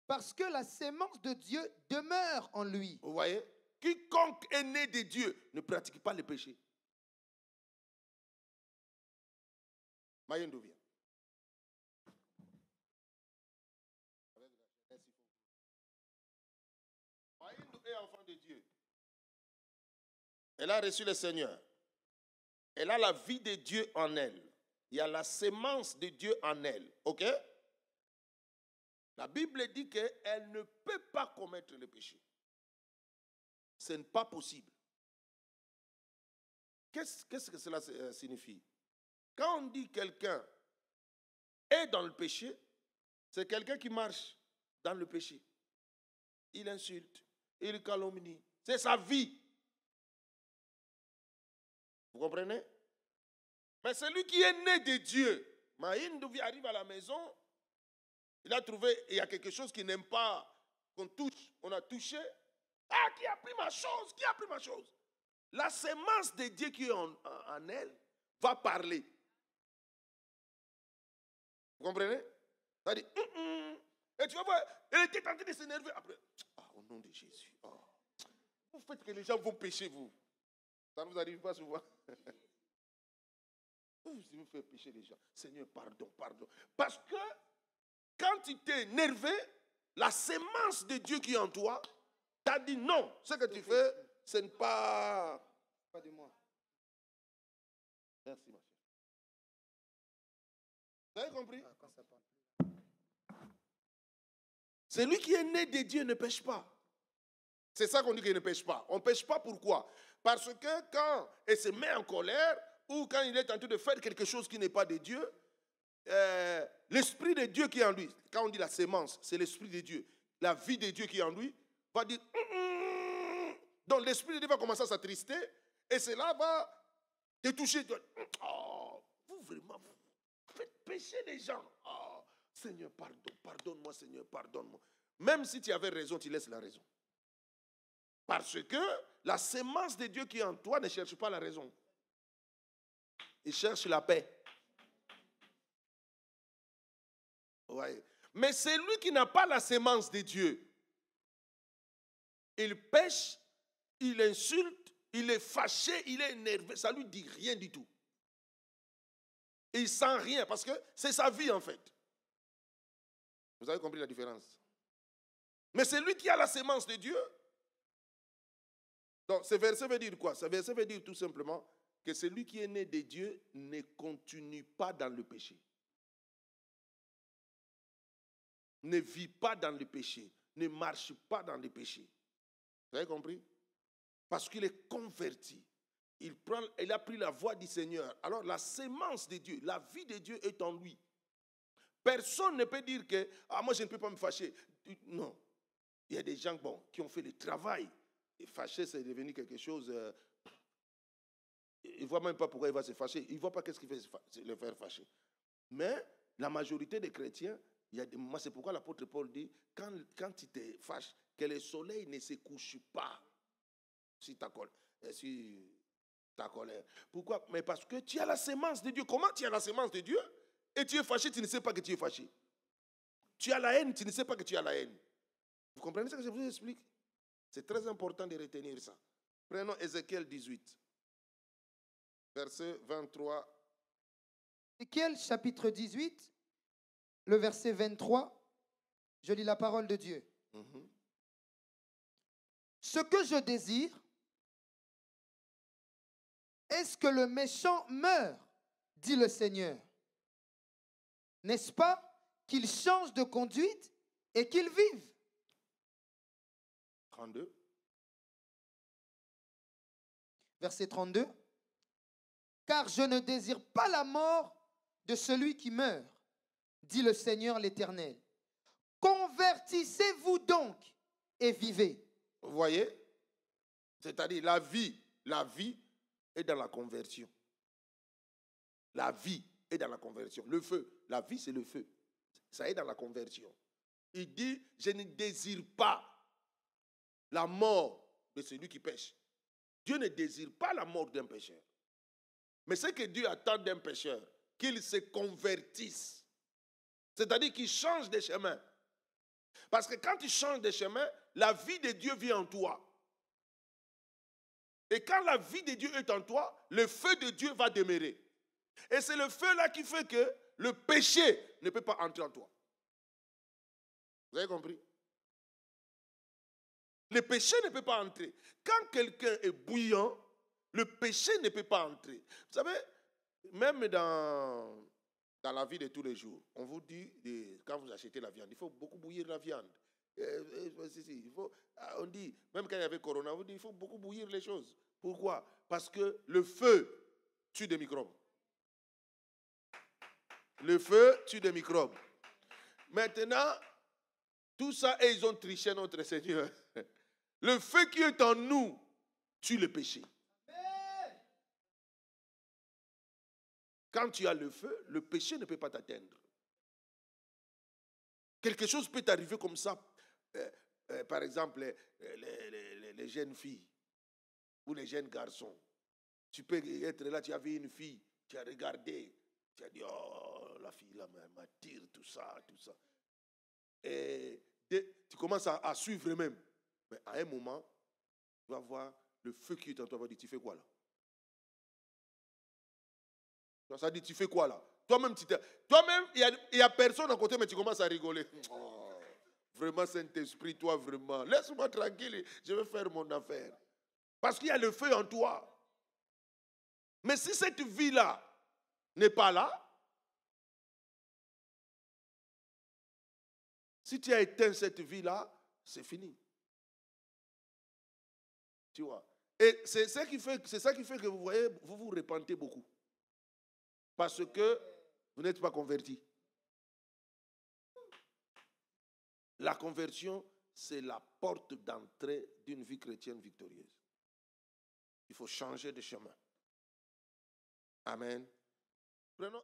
parce que la sémence de Dieu demeure en lui. Vous voyez? Quiconque est né de Dieu ne pratique pas le péché. Mayendou vient. Mayendou est enfant de Dieu. Elle a reçu le Seigneur. Elle a la vie de Dieu en elle. Il y a la sémence de Dieu en elle. OK? La Bible dit qu'elle ne peut pas commettre le péché. Ce n'est pas possible. Qu'est-ce que cela signifie? Quand on dit quelqu'un est dans le péché, c'est quelqu'un qui marche dans le péché. Il insulte, il calomnie. C'est sa vie. Vous comprenez? Mais celui qui est né de Dieu, Maïndouvi arrive à la maison, il a trouvé, il y a quelque chose qu'il n'aime pas qu'on touche. On a touché. Ah, qui a pris ma chose? Qui a pris ma chose? La sémence de Dieu qui est en elle va parler. Vous comprenez? Ça dit, Et tu vas voir, elle était en train de s'énerver après. Ah, au nom de Jésus. Oh. Vous faites que les gens vont pécher, vous. Ça ne vous arrive pas souvent. Vous faites pécher les gens. Seigneur, pardon, pardon. Parce que quand tu t'es énervé, la sémence de Dieu qui est en toi t'a dit non. Ce que tu fais, ce n'est pas de moi. Merci, ma chère. Vous avez compris? Celui qui est né de Dieu ne pêche pas. C'est ça qu'on dit qu'il ne pêche pas. On ne pêche pas pourquoi? Parce que quand il se met en colère ou quand il est en train de faire quelque chose qui n'est pas de Dieu, l'esprit de Dieu qui est en lui, quand on dit la sémence, c'est l'esprit de Dieu. La vie de Dieu qui est en lui va dire donc l'esprit de Dieu va commencer à s'attrister et cela va te toucher. Oh, vous vraiment, vous faites pécher les gens. Oh, Seigneur, pardonne-moi, Seigneur, pardonne-moi. Même si tu avais raison, tu laisses la raison. Parce que la sémence de Dieu qui est en toi ne cherche pas la raison. Il cherche la paix. Ouais. Mais celui qui n'a pas la sémence de Dieu, il pêche, il insulte, il est fâché, il est énervé, ça ne lui dit rien du tout. Il ne sent rien parce que c'est sa vie en fait. Vous avez compris la différence? Mais celui qui a la sémence de Dieu, Donc, ce verset veut dire quoi? Ce verset veut dire tout simplement que celui qui est né de Dieu ne continue pas dans le péché. Ne vit pas dans le péché. Ne marche pas dans le péché. Vous avez compris? Parce qu'il est converti. Il a pris la voie du Seigneur. Alors la sémence de Dieu, la vie de Dieu est en lui. Personne ne peut dire que moi je ne peux pas me fâcher. Non. Il y a des gens qui ont fait le travail. Et fâcher, c'est devenu quelque chose. Il ne voit même pas pourquoi il va se fâcher. Il ne voit pas qu'est-ce qui fait le faire fâcher. Mais la majorité des chrétiens, moi c'est pourquoi l'apôtre Paul dit, quand tu te fâches, que le soleil ne se couche pas sur ta colère. Pourquoi? Mais parce que tu as la sémence de Dieu. Comment tu as la sémence de Dieu? Et tu es fâché, tu ne sais pas que tu es fâché. Tu as la haine, tu ne sais pas que tu as la haine. Vous comprenez ce que je vous explique? C'est très important de retenir ça. Prenons Ézéchiel 18, verset 23. Ézéchiel chapitre 18, le verset 23, je lis la parole de Dieu. Ce que je désire, est-ce que le méchant meure, dit le Seigneur. N'est-ce pas qu'il change de conduite et qu'il vive? 32. Verset 32. Car je ne désire pas la mort de celui qui meurt, dit le Seigneur l'Éternel. Convertissez-vous donc et vivez. Vous voyez? C'est-à-dire la vie est dans la conversion. La vie est dans la conversion. Le feu, la vie c'est le feu. Ça est dans la conversion. Il dit, je ne désire pas la mort de celui qui pêche. Dieu ne désire pas la mort d'un pécheur. Mais ce que Dieu attend d'un pécheur, qu'il se convertisse. C'est-à-dire qu'il change de chemin. Parce que quand tu changes de chemin, la vie de Dieu vient en toi. Et quand la vie de Dieu est en toi, le feu de Dieu va demeurer. Et c'est le feu là qui fait que le péché ne peut pas entrer en toi. Vous avez compris? Le péché ne peut pas entrer. Quand quelqu'un est bouillant, le péché ne peut pas entrer. Vous savez, même dans la vie de tous les jours, on vous dit, quand vous achetez la viande, il faut beaucoup bouillir la viande. On dit, même quand il y avait Corona, on vous dit, il faut beaucoup bouillir les choses. Pourquoi? Parce que le feu tue des microbes. Le feu tue des microbes. Maintenant, tout ça, et ils ont triché notre Seigneur. Le feu qui est en nous tue le péché. Quand tu as le feu, le péché ne peut pas t'atteindre. Quelque chose peut t'arriver comme ça. Par exemple, les jeunes filles ou les jeunes garçons. Tu peux être là, tu as vu une fille, tu as regardé, tu as dit, oh, la fille là m'attire, tout ça. Et tu commences à suivre même. Mais à un moment, tu vas voir le feu qui est en toi, tu vas dire, tu fais quoi là? Ça dit, tu fais quoi là? Toi-même, il n'y a personne à côté, mais tu commences à rigoler. Oh, vraiment, Saint-Esprit, toi, vraiment. Laisse-moi tranquille, je vais faire mon affaire. Parce qu'il y a le feu en toi. Mais si cette vie-là n'est pas là, si tu as éteint cette vie-là, c'est fini. Tu vois? Et c'est ça qui fait que vous voyez, vous vous repentez beaucoup. Parce que vous n'êtes pas converti. La conversion, c'est la porte d'entrée d'une vie chrétienne victorieuse. Il faut changer de chemin. Amen. Prenons